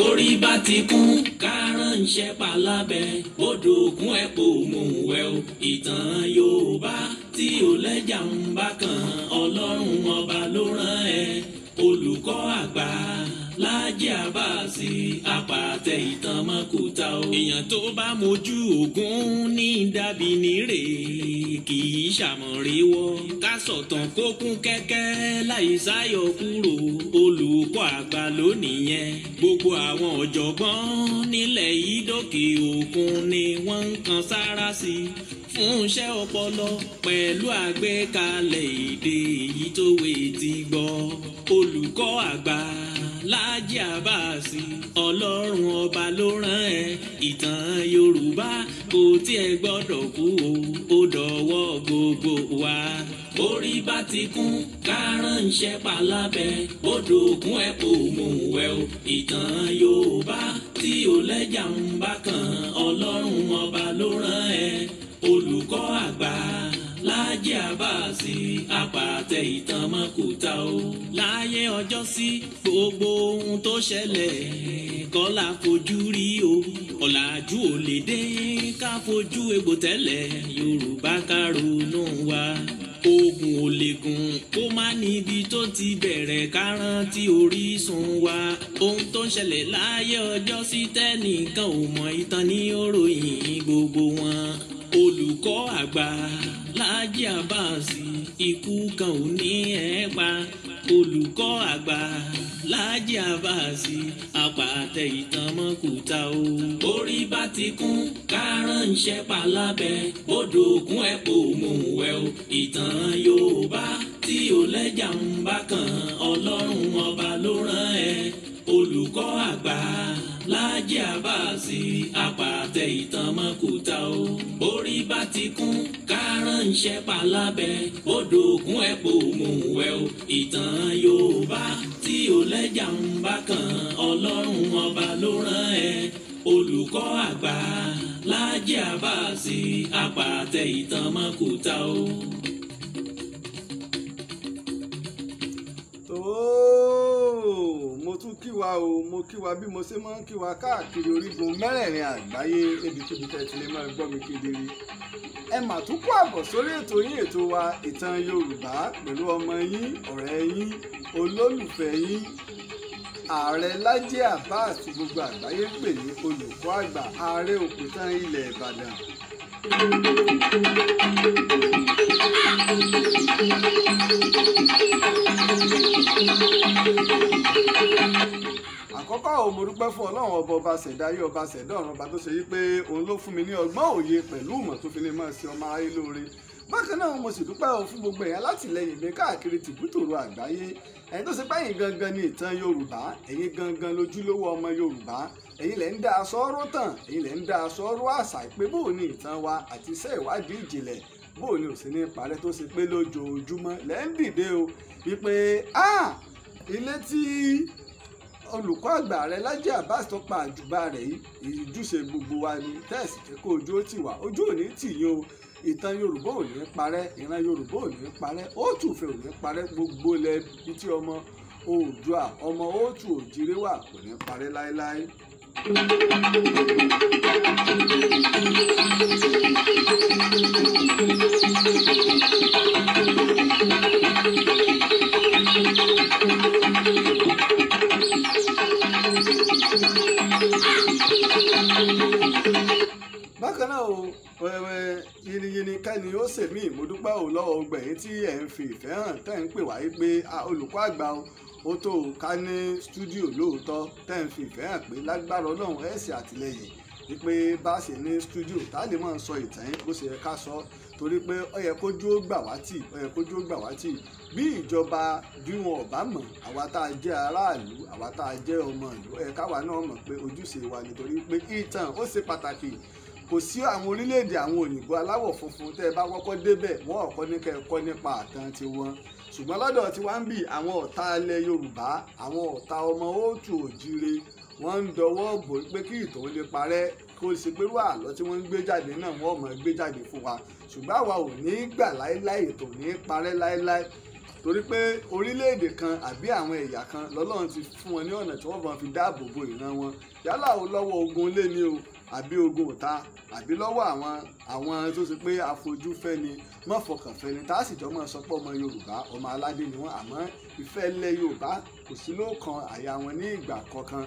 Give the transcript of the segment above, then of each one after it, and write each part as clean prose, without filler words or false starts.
orí bá ti kún kárànṣẹ́ palábẹ́ odò òkun ẹ̀ kò mú wẹ̀ o. ìtàn Yorùbá tí ò lẹ́jà ń bá kan Ọlọ́run ọba ló rán ẹ. olùkọ́ àgbà Láàjì Àbáàsì apàtẹ ìtàn mọ́kúta o. èèyàn tó bá mojú ògún ní dàbí nírè kì í ṣàmọ̀ríwọ́. ká sọ̀tàn kó kún kẹ́kẹ́ láì sáyọ̀ kúrò. olùkọ́ àgbà ló nìyẹn. gbogbo àwọn ọ̀jọ̀gbọ́n nílẹ̀ yìí dókè òkun ni wọ́n ń kan sára sí i fún iṣẹ́ ọpọlọ pẹ̀lú àgbékalẹ̀ èdè èyí tó wé ti gbọ́. olùkọ́ àgbà Láàjì Àbáàsì Ọlọ́run ọba ló rán ẹ. ìtàn Yorùbá kò tiẹ̀ gbọ́dọ̀ kú o, ó dọ̀wọ́ gbogbo wa. orí bá ti kún kárànṣẹ́ palábẹ́ odò òkun ẹ̀ kò mú wẹ̀ o. ìtàn Yorùbá tí ò lẹ́jà ń bá kan Ọlọ́run ọba ló rán ẹ. olùkọ́ àgbà Láàjì Àbáàsì apàtẹ ìtàn mọ́kúta o. láyé ọjọ́ sí gbogbo ohun tó ṣẹlẹ̀ kọ́ la fojú rí o. ọ̀làjú ò lè dé ká fojú egbò tẹ́lẹ̀ Yorùbá ká ronú wa. ogun ò lè gùn kó má níbi tó ti bẹ̀rẹ̀ ká rántí orísun wa. ohun tó ń ṣẹlẹ̀ láyé ọjọ́ sí tẹ́nìkan ò mọ̀ ìtàn ní òròyìn gbogbo wọn. olùkọ́ àgbà Láàjì Àbáàsì ikú kan ò ní ẹ̀ pa. olùkọ́ àgbà Láàjì Àbáàsì apàtẹ ìtàn mọ́kúta o. orí bá ti kún kárànṣẹ́ palábẹ́ odò òkun ẹ̀ kò mú wẹ̀ o. ìtàn Yorùbá tí ò lẹ́jà ń bá kan Ọlọ́run ọba ló rán ẹ. olùkọ́ àgbà Láàjì Àbáàsì apàtẹ ìtàn mọ́kúta o. orí bá ti kún kárànṣẹ́ palábẹ́ odò òkun ẹ̀ kò mú wẹ̀ o. ìtàn Yorùbá tí ò lẹ́jà ń bá kan Ọlọ́run ọba ló rán ẹ. olùkọ́ àgbà Láàjì Àbáàsì apàtẹ ìtàn mọ́kúta o. mo tún kí wa o, mo kí wa bí mo ṣe máa ń kí wa káàkiri orígun mẹ́rẹ̀ẹ̀rin àgbáyé níbikíbi tẹ́ ti lè máa gbọ́ mi kedere. ẹ mà tún kó àbọ̀ sórí ètò yín, ètò wa ìtàn Yorùbá pẹ̀lú ọmọ yín, ọ̀rẹ́ yín, olólùfẹ́ yín, ààrẹ Láàjì Àbáàsì gbogbo àgbáyé pè ní olùkọ́ àgbà, ààrẹ òpìtàn ilẹ̀ Ìbàdàn. àkọ́kọ́ mo dúpẹ́ fún Ọlọ́run ọba ṣẹ̀dá ayé, ọba ṣẹ̀dá ọ̀run, ọba tó ṣe yí pé òun ló fún mi ní ọgbọ́n òye pẹ̀lú ìmọ̀ tó fi lè máa ṣe ọmọ aráyé lóore. bákan náà mo sì dúpẹ́ fún gbogbo èèyàn látìlẹ́yìn mi káàkiri tìbútòrò àgbáyé. ẹ̀yin tó ṣe pé ẹ̀yin gangan ni ìtàn Yorùbá, ẹ̀yin gangan lójúlówó ọmọ Yorùbá, ẹ̀yin lẹ̀ ń dá aṣọ ọ̀rọ̀ tàn, ẹ̀yin lẹ̀ ń dá aṣọ ọ̀rọ̀ àṣà pé bóò ni ìtàn wa àti iṣẹ́ ìwádìí ìjìnlẹ̀ bóò ni ò sí ní parẹ́ tó ṣe pé lójoojúmọ́ lẹ́ ń dìde o wípé ilé tí olùkọ́ àgbà rẹ̀ Láàjì Àbáàsì tó pa àjùbà rẹ̀ yìí ìjúṣe gbogbo wa ni tẹ́ẹ̀sì jẹ́ kó ojú ó tì wá, ojú ò ní tì yín o. ìtàn Yorùbá ò ní parẹ́, ìran Yorùbá ò ní parẹ́, Òtù Ìfẹ́ ò ní parẹ́, gbogbo ilẹ̀ ibi tí ọmọ Oòduà, ọmọ Òtù Òjìrè wà kò ní parẹ́ láéláé. bákan náà o yìnyín kẹ́ni ó ṣèmí, mo dúpẹ́ ò lọ́wọ́ gbẹ̀yìn tí ẹ̀ ń fi ìfẹ́ hàn tẹ́ ń pè wáyé pé olùkọ́ àgbà ó tó ká ní stúdíò lóòótọ́, tẹ́ ń fi ìfẹ́ hàn pé lágbára Ọlọ́run ẹ̀ ṣe àtìlẹ́yìn wípé bá ṣe ní stúdíò tá a lè máa sọ ìtàn bó ṣe yẹ ká sọ, torí pé ó yẹ kójú ó gbà wá tì, ó yẹ kójú ó gbà wá tì. bí ìjọba bí wọn ò bá mọ̀, àwa tá a jẹ́ aráàlú, àwa tá a jẹ́ ọmọ ìlú, ó yẹ káwa náà mọ̀ pé ojúṣe wa nítorí pé ìtàn ó ṣe pàtàkì. kò sí àwọn orílẹ̀-èdè àwọn òyìnbó aláwọ̀ funfun tẹ́ ẹ bá kọ́kọ́ débẹ̀ wọ́n ọ̀kọ́ ní kẹ́ ẹ kọ́ nípa àtàn tiwọn, ṣùgbọ́n lọ́dọ̀ tí wọ́n ń bì àwọn ọ̀tá ilẹ̀ Yorùbá, àwọn ọ̀tá ọmọ Òtù Òjìrè wọ́n ń dọwọ́ bò pé kí ìtàn lè parẹ́, kó ṣe pẹ̀lú àlọ́ tí wọ́n ń gbé jáde náà wọ́n mọ̀ gbé jáde fún wa ṣùgbọ́n àwa ò ní gbà láéláé ètò ní parẹ́ láéláé torí pé orílẹ̀-èdè kan àbí àwọn ẹ̀yà kan lọ́lọ́run ti fún wọn ní ọ̀nà tí wọ́n bá fi dáàbò bo ìran wọn yálà ó lọ́wọ́ ogun ilé ni o àbí ogun ìta àbí lọ́wọ́ àwọn tó ṣe pé afojúfẹ́ ni mọ́fọkànfẹ́ ni tá a sì jọ mọ́ sọ pé ọmọ Yorùbá ọmọ aládé ni wọ́n àmọ́ ìfẹ́ ilẹ̀ Yorùbá kò sí lóòkan àyà wọn ní ìgbà kọ̀ọ̀kan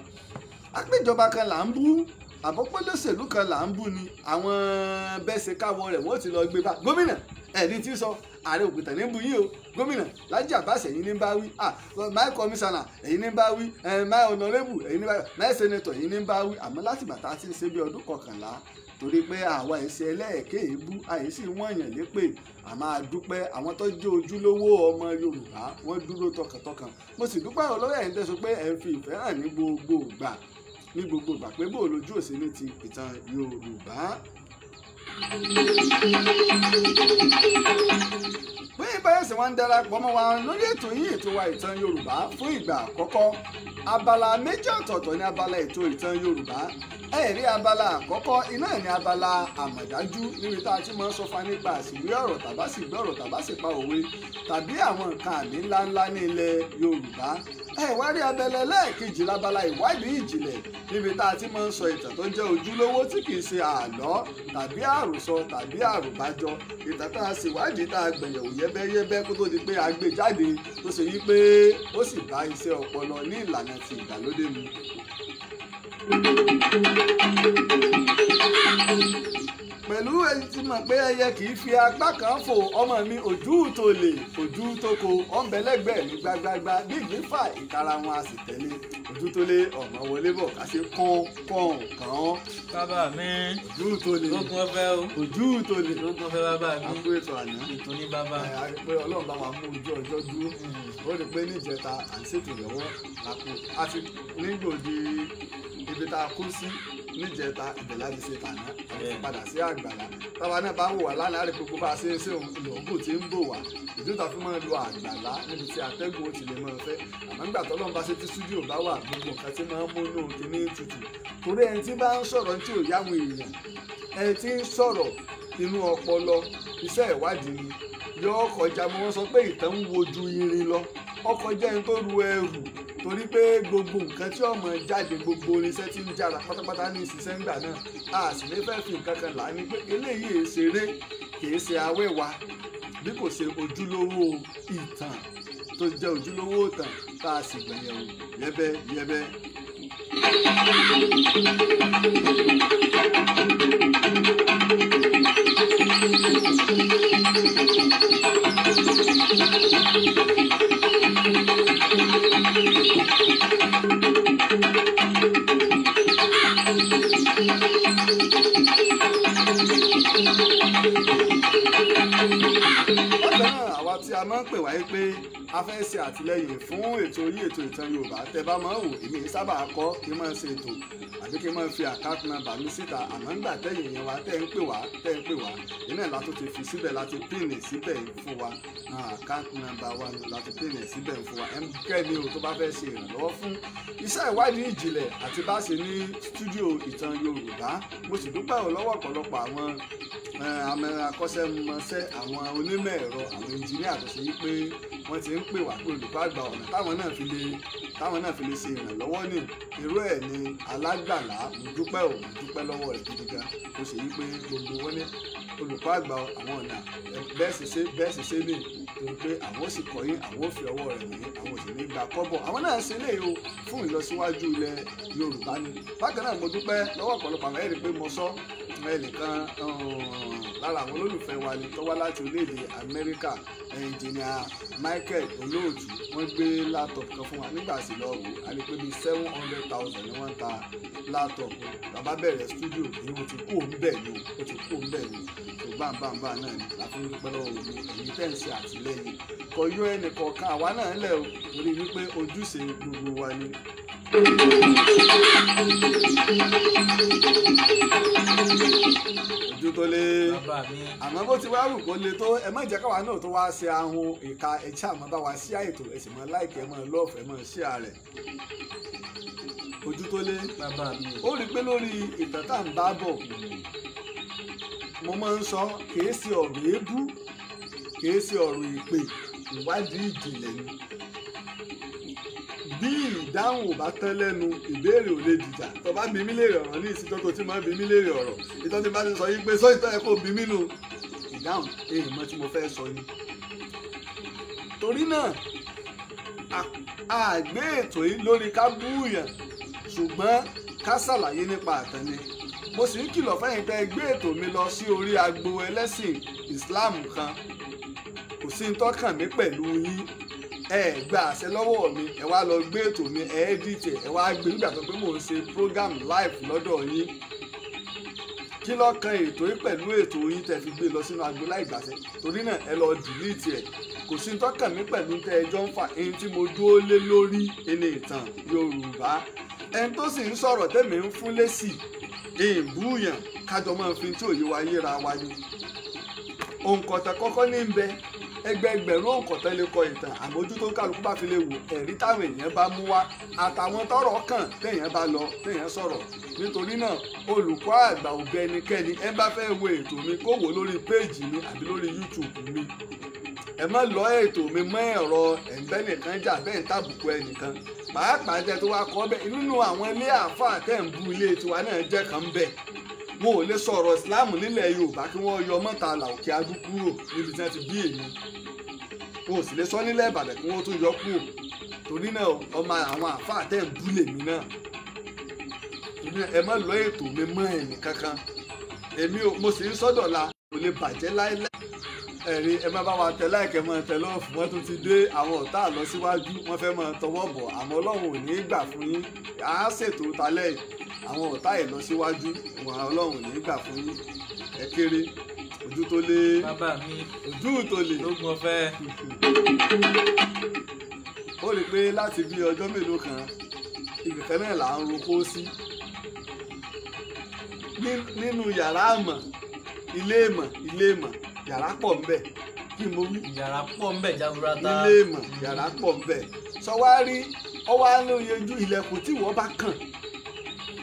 àpéjọba kan là ń bú àbọ̀pọ̀ lọ́sẹ̀lú kan là ń bú ni àwọn bẹ́sẹ̀ káwọ́ rẹ̀ wọ́n ti lọ gbé bá gómìnà ẹ̀rí tí sọ ààrẹ òkúta ní bu yín o gómìnà Lájí Abbas ẹ̀yin ní bá wí my commissioner ẹ̀yin ní bá wí my honourable ẹ̀yin ní bá wí my senator ẹ̀yin ní bá wí àmọ́ láti bàtà tí ń ṣe bí ọdún 11 torí pé àwa ẹ̀sìn ẹlẹ́ẹ̀kẹ́ èébú àyèsí wọ́n yàn lépè àmọ́ àdúpẹ́ àwọn tó jẹ́ ojúlówó ọmọ Yorùbá wọ́n dúró tọkàntọkàn mo sì dúpẹ́ olóyè ẹ̀yin tẹ́sọ pé ẹ̀ ń fi ìfẹ́ hàn ní gbogbo ìgbà pé bó lójú òsè ní ti ìtàn Yorùbá. bí ìbáyọ̀sẹ̀ wa ń darapọ̀ mọ́ wa lórí ètò yìí ètò wa ìtàn Yorùbá fún ìgbà àkọ́kọ́ abala méjì ọ̀tọ̀ọ̀tọ̀ ní abala ètò ìtàn Yorùbá ẹ̀rí abala àkọ́kọ́ iná ní abala àmọ̀dájú níbi tá a ti máa ń sọ fa nípa àsìwé ọ̀rọ̀ tàbá sì gbé ọ̀rọ̀ tàbá sì pa òwe tàbí àwọn nǹkan àmì ńláńlá ní ilẹ̀ Yorùbá wá rí abẹ́lẹ̀ lẹ́ẹ̀kejì lábala ìwádìí ìjìnlẹ̀ níbi tá a ti máa ń sọ ìtàn tó jẹ́ ojúlówó tí kìí ṣe àlọ́ tàbí àròsọ tàbí àròbájọ ìtàn tá a sì wádìí tá a gbẹ̀yẹ̀wò yẹ́bẹ́yẹ́bẹ́ kó tó di pé a gbé jáde tó ṣe yí pé ó sì bá iṣẹ́ ọpọlọ ní ìlànà ti ìgbàlódé mu. pẹ̀lú èyí tí mọ̀ pé ẹyẹ kì í fi apá kan fò ọmọ mi ojú tó lè ojú tó ko ọ̀nbẹ́lẹ́gbẹ̀ẹ́ ní gbágbágbá bí ìgbéfà ìkara wọn a sì tẹ̀lé ojú tó lé ọ̀nà wọlé bọ̀ ká ṣe kàn. bàbá mi ojú tó lè lókun ọ̀fẹ́ o ojú tó lè lókun ọ̀fẹ́ bàbá mi àpò ètò àná ètò ní bàbá. a rí pé Ọlọ́run bá wa mú ojú ọjọ́ dúró ó rí pé níjẹta à ń ṣètò lọ́wọ́ àpò àti nígbòdì ibi tá a kú sí níjẹta ìbẹ̀lá ti ṣe tàná àti padà sí àgbàlá táwa náà bá ń wò wá lánàá rí gbogbo bá a ṣe ń ṣe ìlọ́gùn tí ń bò wá ìdúntà fi máa lo àgbàlá níbi tí atẹ́gùn ó ti lè máa fẹ́ àmọ́ nígbà tó lọ́n bá ṣe tí stúdíò bá wà gbogbo nǹkan tí máa ń múnú kíní tutù torí ẹni tí bá ń sọ̀rọ̀ tí ò yáwọn èèyàn ẹni tí ń sọ̀rọ̀ inú ọpọlọ iṣẹ́ ìwádìí ni yóò kọjá mo wọ́n sọ pé ìtàn ń wojú irin lọ ọkọ̀ jẹ́ ẹni tó ru ẹrù torí pé gbogbo nǹkan tí ọmọ jáde gbogbo oníṣẹ́ tí ń jára pátápátá ní ìṣiṣẹ́ ńgbà náà a sì ní fẹ́ fi nǹkan kan là ní pé eléyìí èsèré kìí ṣe awẹ́wà bí kò ṣe ojúlówó ìtàn tó jẹ́ ojúlówó ìtàn tá a sì gbẹ̀yẹ̀wò yẹ́bẹ́yẹ́bẹ́. àwa tí a máa ń pè wáyé pé a fẹ́ ṣe àtìlẹyìn fún ètò yìí ètò ìtàn Yorùbá tẹ́ bá máa ń wò èmi sábà kọ́ kí n máa ṣe ètò àbí kí n máa fi account number mi síta àmọ́ ńgbà tẹ́yìn yẹn wá tẹ́ ń pè wá iná ìlà tó ti fi síbẹ̀ láti pín síbẹ̀ fún wa account number wa ni láti pín síbẹ̀ fún wa ẹnikẹ́ni o tó bá fẹ́ ṣe ìrànlọ́wọ́ fún iṣẹ́ ìwádìí ìjìnlẹ̀ àti bá ṣe ní stúdíò ìtàn Yorùbá mo sì dúpẹ́ lọ́wọ́ ọ̀pọ̀lọpọ̀ àwọn akọ́ṣẹ́mọṣẹ́ àwọn onímọ̀ ẹ̀rọ àwọn ẹnjìníà tó ṣe wípé wọ́n ti ń pè wá pé olùkọ́ àgbà ọ̀nà táwọn náà fi lè ṣe ìrànlọ́wọ́ ní irú ẹ̀ ní alágbàlá mo dúpẹ́ lọ́wọ́ rẹ̀ gidi gan ó ṣe wípé gbogbo wọn ní olùkọ́ àgbà àwọn ọ̀nà bẹ́ẹ̀ sì ṣe ní torí pé àwọn ò sì kọ́ yín àwọn ò fi ọwọ́ rẹ̀ wọ̀nyí àwọn ò sì ní gba kọ́bọ̀ àwọn náà ṣe léyìí o fún ìlọsíwájú ilẹ̀ Yorùbá ni bákan náà mo dúpẹ́ lọ́wọ́ ọ̀pọ̀lọpọ̀ àwọn ẹ̀rí pé mo sọ ẹnìkan lára àwọn olólùfẹ́ wa ni tó wá láti orílẹ̀-èdè Amẹ́ríkà ẹnjìnìà Michael Olóòtú wọ́n gbé laptop kan fún wa nígbà sí lọ wò á lè pé bíi 700,000 ni wọ́n ń ta laptop bàbá bẹ̀rẹ̀ studio ni ó ti kú òun bẹ̀ ni tó gbàǹbàǹbà náà ni láti ń dúpẹ́ lọ́wọ́ òun èyí tẹ̀ ń ṣe àtìlẹ́yìn kò yọ ẹnì kọ̀ọ̀kan àwa náà lẹ̀ o torí wípé ojúṣe gbogbo wa ni. ojú tó lé àmọ́ bó ti wá rù kó lé tó ẹ má jẹ́ káwa náà tó wá ṣe ahun ìka ẹ̀chá àmọ́ bá wa ṣí àìtò ẹ̀sìn mọ́ láìkẹ́ mọ́ lọ́ọ̀fẹ́ mọ́ ṣí ààrẹ. ojú tó lé bàbá mi. ó rí i pé lórí ìtàn tá à ń bá bọ̀ mo máa ń sọ kìí ṣe ọ̀rọ̀ èébú kìí ṣe ọ̀rọ̀ ìpè ìwádìí ìjìnlẹ̀ ni bí ìdáhùn ò bá tán lẹ́nu ìbéèrè ò lè dìjà tó bá bí mí léèrè ọ̀rọ̀ ní ìsìtọ́ tó ti máa bí mí léèrè ọ̀rọ̀ ìtọ́ tí bá ti sọ yí pé sọ ìtọ́ yẹ kó bí mí nù ìdáhùn èèyàn mọ́ tí mo fẹ́ sọ ni. torí náà a gbé ètò yìí lórí ká búùyàn ṣùgbọ́n ká ṣàlàyé nípa àtàn ni mo sì ń kìlọ̀ fẹ́yìn tẹ́ gbé ètò mi lọ sí orí agbo ẹlẹ́sìn Islam kan kò sí ń tọ́kàn mí pẹ̀lú yín ẹ gba àṣẹ lọ́wọ́ mi ẹ wá lọ gbé ètò mi ẹ ẹ́díìtì ẹ wá gbé nígbà tó pé mò ń ṣe program live lọ́dọ̀ yín kí ló kan ètò yìí pẹ̀lú ètò yín tẹ́ fi gbé lọ sínú agbo láì gbàṣẹ torí náà ẹ lọ dìlítì ẹ kò sí ń tọ́kàn mí pẹ̀lú tẹ́ ẹjọ́ ń fà ẹni tí mo dúró lé lórí ẹni ìtàn Yorùbá ẹni tó sì ń sọ̀rọ̀ tẹ́mi ń fún lésì ìbúyàn kájọ máa fi tí òye wa yéra wa ni òǹkọ̀tàn kọ́kọ́ ní ń bẹ ẹgbẹẹgbẹ̀rún òǹkọ̀tàn lè kọ ìtàn àmójútó kálukú bá fi lè wò ẹ̀rí táwọn èèyàn bá mú wá àtàwọn tọ́rọ̀ kàn téèyàn bá lọ téèyàn sọ̀rọ̀ nítorí náà olùkọ́ àgbà òbí ẹnikẹ́ni ẹ bá fẹ́ wo ètò mi kó wò lórí péèjì mi àbí lórí YouTube mi ẹ má lọ ètò mi mọ́ ẹ̀rọ ẹ̀ńbẹ́ nìkan jà bẹ́ẹ̀ ń tàbùkù ẹnìkan pàápàá jẹ́ tó wá kọ́ bẹ́ẹ̀ nínú àwọn ilé àáfàá tẹ̀ ń bú ilé tiwa náà jẹ́ kan bẹ́ẹ̀ wọn ò lè sọ̀rọ̀ ìsìláàmù nílẹ̀ Yorùbá kí wọ́n yọ Murtala Òkè Adú kúrò níbi tí wọ́n ti bí èmi wọn ò sì lè sọ nílẹ̀ Ìbàdàn kí wọ́n tún yọ kúrò torí náà ọmọ àwọn àáfàá tẹ̀ ń bú lèmi náà torí náà ẹ má lọ ètò mi mọ́ ẹnì kankan èmi mo sì ń sọ́dọ̀la kò lè bàjẹ́ láéláé ẹ̀rí ẹ má bá wa tẹ láìkẹ́ mọ́ tẹ lọ́ọ̀fù wọ́n tún ti dé àwọn ọ̀tá lọ síwájú wọ́n fẹ́ mọ́ tọwọ́ bọ̀ àmọ́ Ọlọ́run ò ní gbà fún yín á ṣètò talẹ́ àwọn ọ̀tá ẹ̀ lọ síwájú wọn Ọlọ́run ò ní gbà fún yín ẹ kéré ojú tó lé bàbá mi ojú tó lé lógún ọ̀fẹ́. ó rí i pé láti bí ọjọ́ mélòó kan ibìkan náà là ń roko sí nínú yàrá àmọ̀ ilé ìmọ̀ yàrá pọ̀ ń bẹ̀ kí mo wí. yàrá pọ̀ ń bẹ̀ jaburata. ilé ìmọ̀ yàrá pọ̀ ń bẹ̀ sọwárí ọwọ́ alóyejú ilẹ̀kùn tí wọ́n bá kàn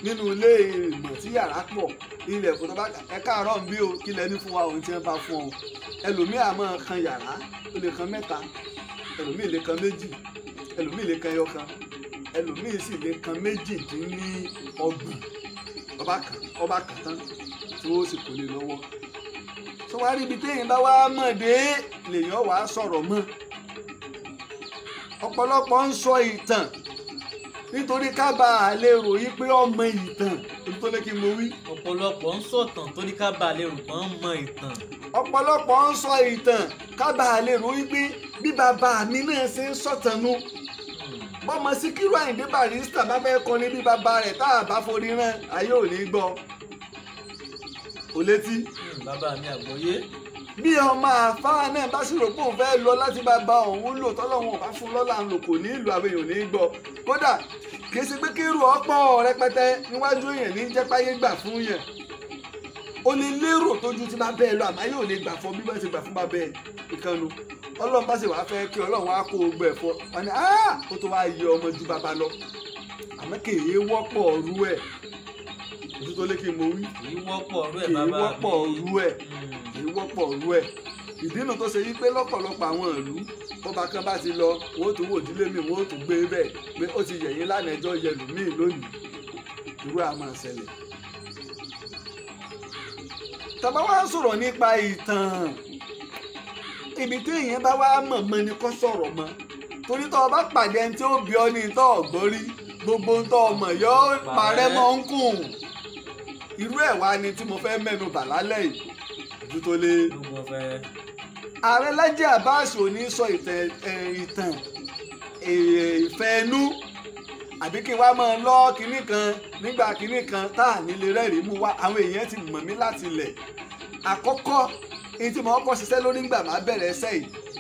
nínú ilé ìmọ̀ tí yàrá pọ̀ ilẹ̀kùn tó bá kàn ẹ káàárọ̀ ń bí o kí lẹ́ni fún wa ohun tí wọ́n bá fún ọ ẹlòmíì á máa kan yàrá ó lè kan mẹ́ta ẹlòmíì lè kan méjì ẹlòmíì lè kan ẹyọ kan ẹlòmíì sì lè kan méjìdínlọ́gbọ̀n ọba kàn tán tí ó sì kò lè lọ́wọ́ tó wá rí ibi téèyàn bá wá mọ̀ dé lèèyàn wàá sọ̀rọ̀ mọ́ ọ̀pọ̀lọpọ̀ ń sọ ìtàn nítorí ká bá a lè ròyìn pé ọmọ ìtàn tó lé kí n mo wí. ọ̀pọ̀lọpọ̀ ń sọ̀tàn torí ká bá a lè rò pọ́n mọ ìtàn. ọ̀pọ̀lọpọ̀ ń sọ ìtàn ká bá a lè ròyìn pé bí bàbá mi náà ṣe ń sọ̀tàn nu bọ́mọ Síkírù Àyìndé Barrister bá fẹ́ kọrin bí bàbá rẹ̀ tá a bá forí rán ayé ò ní gbọ́ ò létí. bàbá mi àgbọ́yé. bí ọmọ àfáà náà bá sì rò pé òun fẹ́ lọ láti bàbá òun lò tọ́lọ́run ò bá fún lọ́lá ń lò kò ní ìlú àwọn èèyàn ní gbọ́ kódà kì í ṣe pé kírù ọ̀pọ̀ rẹpẹtẹ níwájú èèyàn ní jẹ́ páyé gbà fún yẹn o lè lérò tójú tí bá bẹ́ẹ̀ lọ àmọ́ yóò lè gbà fún bí wọ́n ti gbà fún bàbá ẹ̀ ìkànnù ọlọ́run bá sì wá fẹ́ kí ọlọ́run á kó gbẹ̀ fọ́ wọn ni ó tó wá yẹ ọmọ ju bàbá lọ àmọ́ kì í wọ́pọ̀ ọ̀rú ẹ̀ ojú tó lé kí n mo wí kì í wọ́pọ̀ ọ̀rú ẹ̀ bàbá mi kì í wọ́pọ̀ ọ̀rú ẹ̀ kì í wọ́pọ̀ ọ̀rú ẹ̀ ìdínà tó ṣe wípé lọ́pọ̀lọpọ̀ àwọn ìlú bọ́ba kan bá ti lọ wọ́n ó tún wò dílé mi wọ́n ó tún gbé bẹ́ẹ̀ pé ó ti yẹ̀yìn lánàá ẹjọ́ yẹlù míì lónìí irú àmọ́ ṣẹlẹ̀. tàbá wá sọ̀rọ̀ nípa ìtàn ibi tí èèyàn bá wá mọ̀ ni kó sọ̀rọ̀ mọ́ torí tó o bá pàdé ẹni tí ó bí ọ ní ìtọ́ ọ̀gbọ́n rí gbogbo ń tọ́ ọmọ yóò parẹ́ mọ́ ń kùn irú ẹ̀ wá ni tí mo fẹ́ mẹ́nu bà lálẹ́ yìí ojú tó lé. ààrẹ Lájí Abbas ò ní sọ ìtàn ìfẹ́ ẹnu àbí kí n wá máa lọ kinní kan nígbà kinní kan tá à nílé rẹ́rìí mú wá àwọn èèyàn ti mọ̀ mí láti ilẹ̀ àkọ́kọ́ èyí tí mo kọ́ ṣiṣẹ́ lórí ńgbà máa bẹ̀rẹ̀ ẹsẹ̀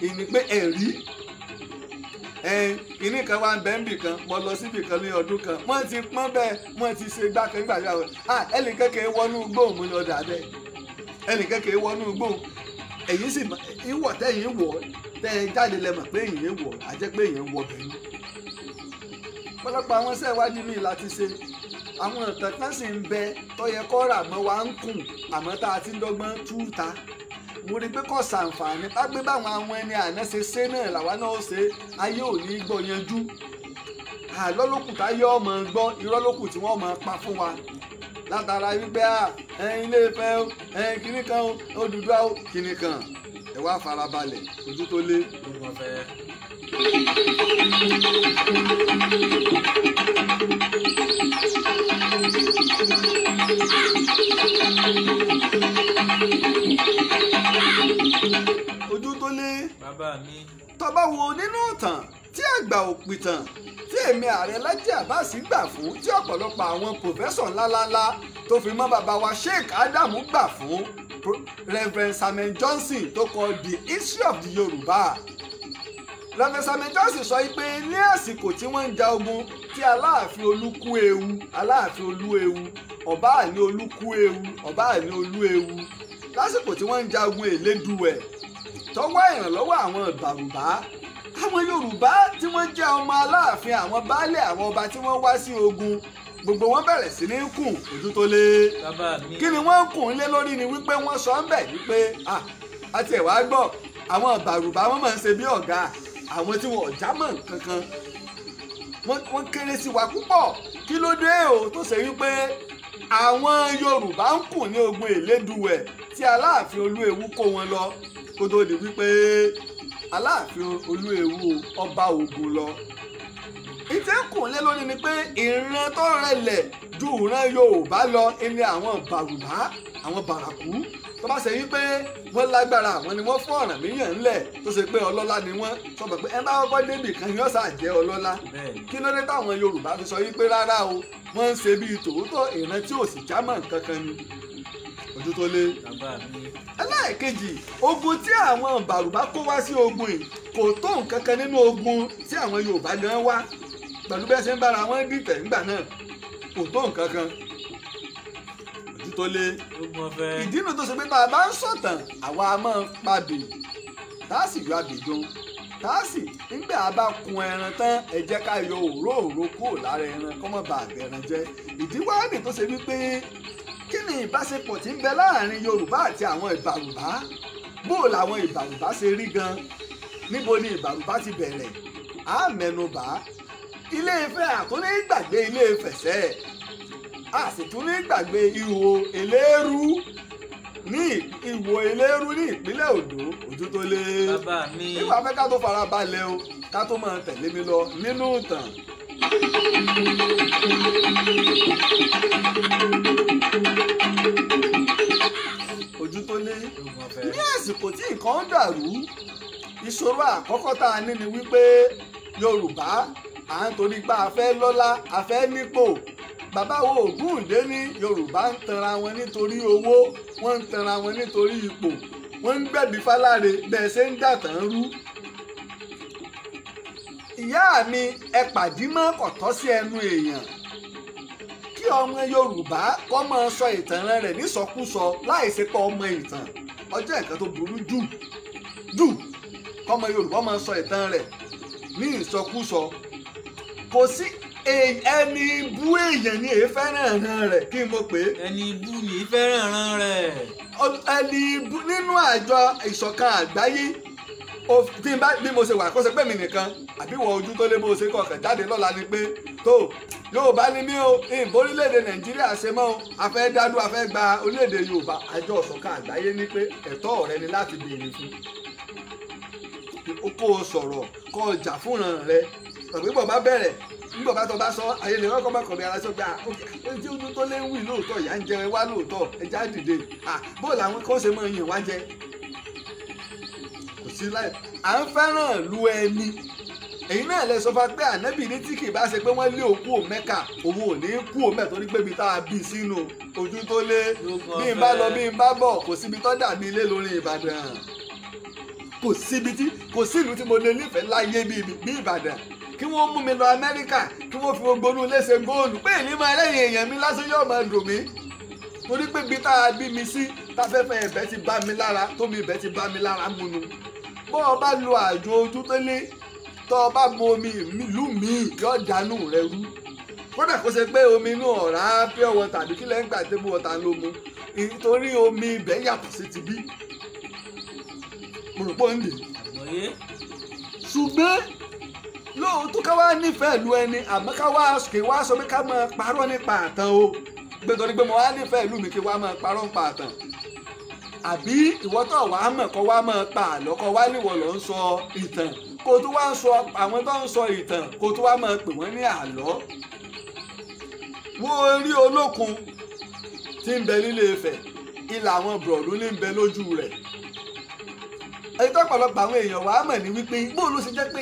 yìí ni pé ẹ̀rí kinní kan wá ń bẹ́ ń bì kan mo lọ síbì kan ní ọdún kan wọ́n ti pọ́n bẹ́ẹ̀ wọ́n ti ṣe gbá kan nígbà yàrá ẹnì kékeré wọnú gbóhùn mú ní ọ̀dà bẹ́ẹ̀ ẹnì kékeré wọnú gbóhùn èyí sì ìwọ̀ tẹ́yìn wọ̀ tẹ́ ẹ jáde lẹ́mọ̀ pé èyí wọ̀ á jẹ́ pé èyí wọ̀ bẹ̀rù ọ̀pọ̀lọpọ̀ àwọn iṣẹ́ ìwádìí mi láti ṣe àwọn ìtàn kan sì ń bẹ tó yẹ kó rà mọ́ wa ń kùn àmọ́ tá a ti ń dọ́gbọ́n túta mo rí i pé kò ṣàǹfààní bá gbé báwọn àwọn ẹni àná ṣe náà làwa náà ó ṣe ayé ò ní gbọ́ yanjú àlọ́ lókù táyé ọmọ gbọ́ irọ́ lókù tí wọ́n mọ̀ pa fún wa látara wípé ilé Ifẹ̀ kìnnì kan Odùduwà kìnnì kan ẹ wá farabalẹ̀ ojú tó lé. ojú tó lé. bàbá mi. tó bá wo nínú ìtàn tí àgbà òpìtàn tí èmi Ààrẹ Lájí Abbas gbà fún tí ọ̀pọ̀lọpọ̀ àwọn pòfẹ́sọ̀ ńláńlá tó fi mọ́ bàbá wa Sheikh Adamu gbà fún Reverend Samuel Johnson tó kọ The History of the Yorùbá. Reverend Samuel Johnson sọ pé ní àsìkò tí wọ́n ń ja ogun tí Aláàfin Olúkúewu Aláàfin Olúewu Ọ̀báàní Olúkúewu Ọ̀báàní Olúewu lásìkò tí wọ́n ń ja ogun Elédùwẹ̀ tọwọ́ ìrànlọ́wọ́ àwọn ìbàrùbá àwọn Yorùbá tí wọ́n jẹ́ ọmọ Aláàfin àwọn baálé àwọn ọba tí wọ́n wá sí ogun gbogbo wọn bẹ̀rẹ̀ sí ní kùn ojú tó lé. kí ni wọ́n ń kùn lé lórí ni wípé wọ́n sọ ń bẹ̀ wípé àti ẹ̀wá gbọ́ àwọn ìbàrùbá wọn máa ń ṣe bí ọ̀gá àwọn tí wọn ò jámọ́ kankan wọ́n kéré sí wa púpọ̀ kí ló dé o tó ṣe wípé àwọn Yorùbá ń kùn ní ogun Elédùwẹ̀ tí Aláàfin Olúewu kó wọn lọ kó tó di wípé Aláàfin Olúewu ọba Ògùn lọ. ìtẹ́kùn lé lórí ni pé ìran tó rẹlẹ̀ ju ìran Yorùbá lọ ẹni àwọn bàrùbá àwọn bàràkú tó bá ṣe wípé wọ́n lágbára àwọn ni wọ́n fún Ọ̀rànmíyàn ńlẹ̀ tó ṣe pé ọlọ́lá ni wọ́n sọ pé ẹ bá kọ́kọ́ débì kan yóò ṣáà jẹ́ ọlọ́lá kí ló dé táwọn Yorùbá fi sọ wípé rárá o wọ́n ń ṣe bíi tòótọ́ ìran tí ò sì jámọ́ kankan ni ojú tó lé. ẹlẹ́ẹ̀kejì ogun tí àwọn bàrùbá kó wá sí ogun yìí kò tó nǹkan kan nínú ogun tí àwọn Yorùbá gan wá pẹ̀lú bẹ́ẹ̀ ṣe ń bára wọn dìtẹ̀ nígbà náà kò tó nǹkan kan ojú tó lé. ìdí nu tó ṣe pé tá a bá ń sọ̀tàn àwa a máa ń pabì tá a sì yọ àbìdún tá a sì nígbà a bá kun ẹran tán ẹ jẹ́ ká yọ òróòró kúrò lára ẹran kó má bàa bẹ̀rẹ̀ jẹ́ ìdí wáàdì tó ṣe wípé kí ni ìbáṣepọ̀ tí ń bẹ láàrin Yorùbá àti àwọn ìbàrùbá bó làwọn ìbàrùbá ṣe rí gan níbo ni ìbàrùbá ti bẹ̀rẹ̀ á mẹ́nubà Ilé Ifẹ̀ àtúní gbàgbé Ilé Ifẹ̀ sẹ́ a sì tún ní gbàgbé Ìwò Eléérú ní Ìwò Eléérú ní ìpínlẹ̀ Oǹdó ojú tó lé. bàbá mi. ìwà fẹ́ ká tó fara balẹ̀ o ká tó máa tẹ̀lé mi lọ nínú ìtàn. ojú tó lé. ní àsìkò tí nǹkan ń dàrú ìṣòro àkọ́kọ́ tá a ní ni wípé Yorùbá à ń torí pé a fẹ́ lọ́lá a fẹ́ nípò bàbá wo Ògúndé ní Yorùbá ń tanra wọn nítorí owó wọ́n ń tanra wọn nítorí ipò wọ́n ń gbẹ̀bí fáláre bẹ́ẹ̀ ṣe ń dàtàn rú. ìyá mi ẹ pàdímọ́ kọ̀tọ́ sí ẹnu èèyàn kí ọmọ Yorùbá kọ́ máa sọ ìtàn rẹ̀ nísọkúsọ láì ṣe pé ọmọ ìtàn ọjọ́ nǹkan tó burú jù kọ́mọ Yorùbá máa sọ ìtàn rẹ̀ ní ìsọkúsọ kò sí ẹni ibú èèyàn ní èéfẹ́ràn ẹ̀ràn rẹ̀ kí n mọ̀ pé. ẹni ibú ní ìfẹ́ràn ẹ̀ràn rẹ̀. ẹni ibú nínú àjọ ìṣọ̀kan àgbáyé tí n bá bí mo ṣe wà kó ṣe pé mi nìkan àbí wọ ojú tó lé bó ṣe kọkàn jáde lọ́la ni pé tó Yorùbá ni mí o ìbò orílẹ̀-èdè Nàìjíríà ṣe mọ́ o a fẹ́ dádú a fẹ́ gba orílẹ̀-èdè Yorùbá àjọ ìṣọ̀kan àgbáyé ní pé ẹ̀tọ́ rẹ ni láti béèrè fún kó o sọ̀rọ̀ kó o jà fúnra rẹ tàbí bọ̀ bá bẹ̀rẹ̀ nígbà bá tọ́ bá sọ ayé lè rọ́kọ́ mọ́kànlá ara sọ pé ojú ojú tó lé ń wì lóòótọ́ ìyá ń jẹun wá lóòótọ́ ẹja dìde bó làwọn kó ṣe máa yàn wá jẹ kò sí láì à ń fẹ́ràn lu ẹni èyí náà lè sọ fún pé ànábì ní tí kì bá ṣe pé wọ́n lé òkú òmẹ́kà òun ò ní kú òmẹ́ torí pé ibi tá a bí sínú ojú tó lé bí n bá lọ bí n bá bọ̀ kò síbi tó dàbí ilé lórí Ìbàdàn kò sí ìlú tí mo lè nífẹ̀ẹ́ láyé bí Ìbàdàn kí wọ́n mú mi lọ Amẹ́ríkà kí wọ́n fi gbogbo inú ilé ṣe góòlù pé èmi máa lẹ́yìn èèyàn mi lásán yóò máa dùn mí torí pé bí tá a bí mi sí táfẹ́fẹ́ ẹ̀bẹ̀ ti bá mi lára tómi ibẹ̀ ti bá mi lára múnu bọ́ ọ bá lo àjò ojú tó lé tó o bá mu omi ìlú míì yóò dànù rẹ rú kódà kó ṣe pé omi inú ọ̀rá pure water tàbí kílẹ̀ ń gbà table water ló mu nítorí omi ibẹ̀ yàtọ̀ sí ti bí mo rò pé ó ń dè. ṣùgbọ́n lóòótọ́ ká wá nífẹ̀ẹ́ ìlú ẹni àmọ́ ká wá kí wá sọ pé ká máa parọ́ nípa àtàn o gbẹ̀dọ̀ ni pé mo wá nífẹ̀ẹ́ ìlú mi kí wá máa parọ́ nípa àtàn àbí ìwọ́tọ̀ wá mọ̀ kọ́ wá máa pa àlọ́ kọ́ wá níwọ̀ lọ́ ń sọ ìtàn kó tó wá ń sọ àwọn tó ń sọ ìtàn kó tó wá máa pè wọ́n ní àlọ́. wọ́n rí olókun tí ń bẹ nílé Ifẹ̀ ilà àwọn bùrọ̀lú ní ń bẹ lójú rẹ̀ èyí tó pọ̀lọpọ̀ àwọn èèyàn wàá mọ̀ ní wípé bóun ló ṣe jẹ́ pé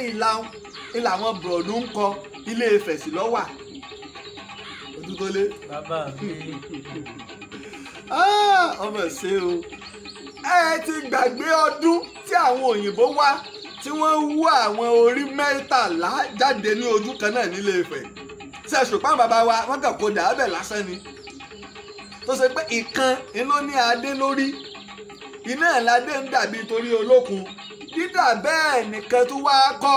ilà àwọn bùrọ̀lú ń kọ ilé Ifẹ̀ sí lọ́wà ojú tó lé. bàbá mi. ọmọ ṣe o ẹ ti gbàgbé ọdún tí àwọn òyìnbó wá tí wọ́n wú àwọn orí mẹ́tàlá jáde ní ojú kan náà nílé Ifẹ̀ ṣe ṣùgbọ́n bàbá wa wọ́n kàn kó dàábẹ̀ lásán ni tó ṣe pé ìkan ló ní adé lórí iná ìládé ń dàbí torí olókun dídà bẹ́ẹ̀ nìkan tó wá kọ́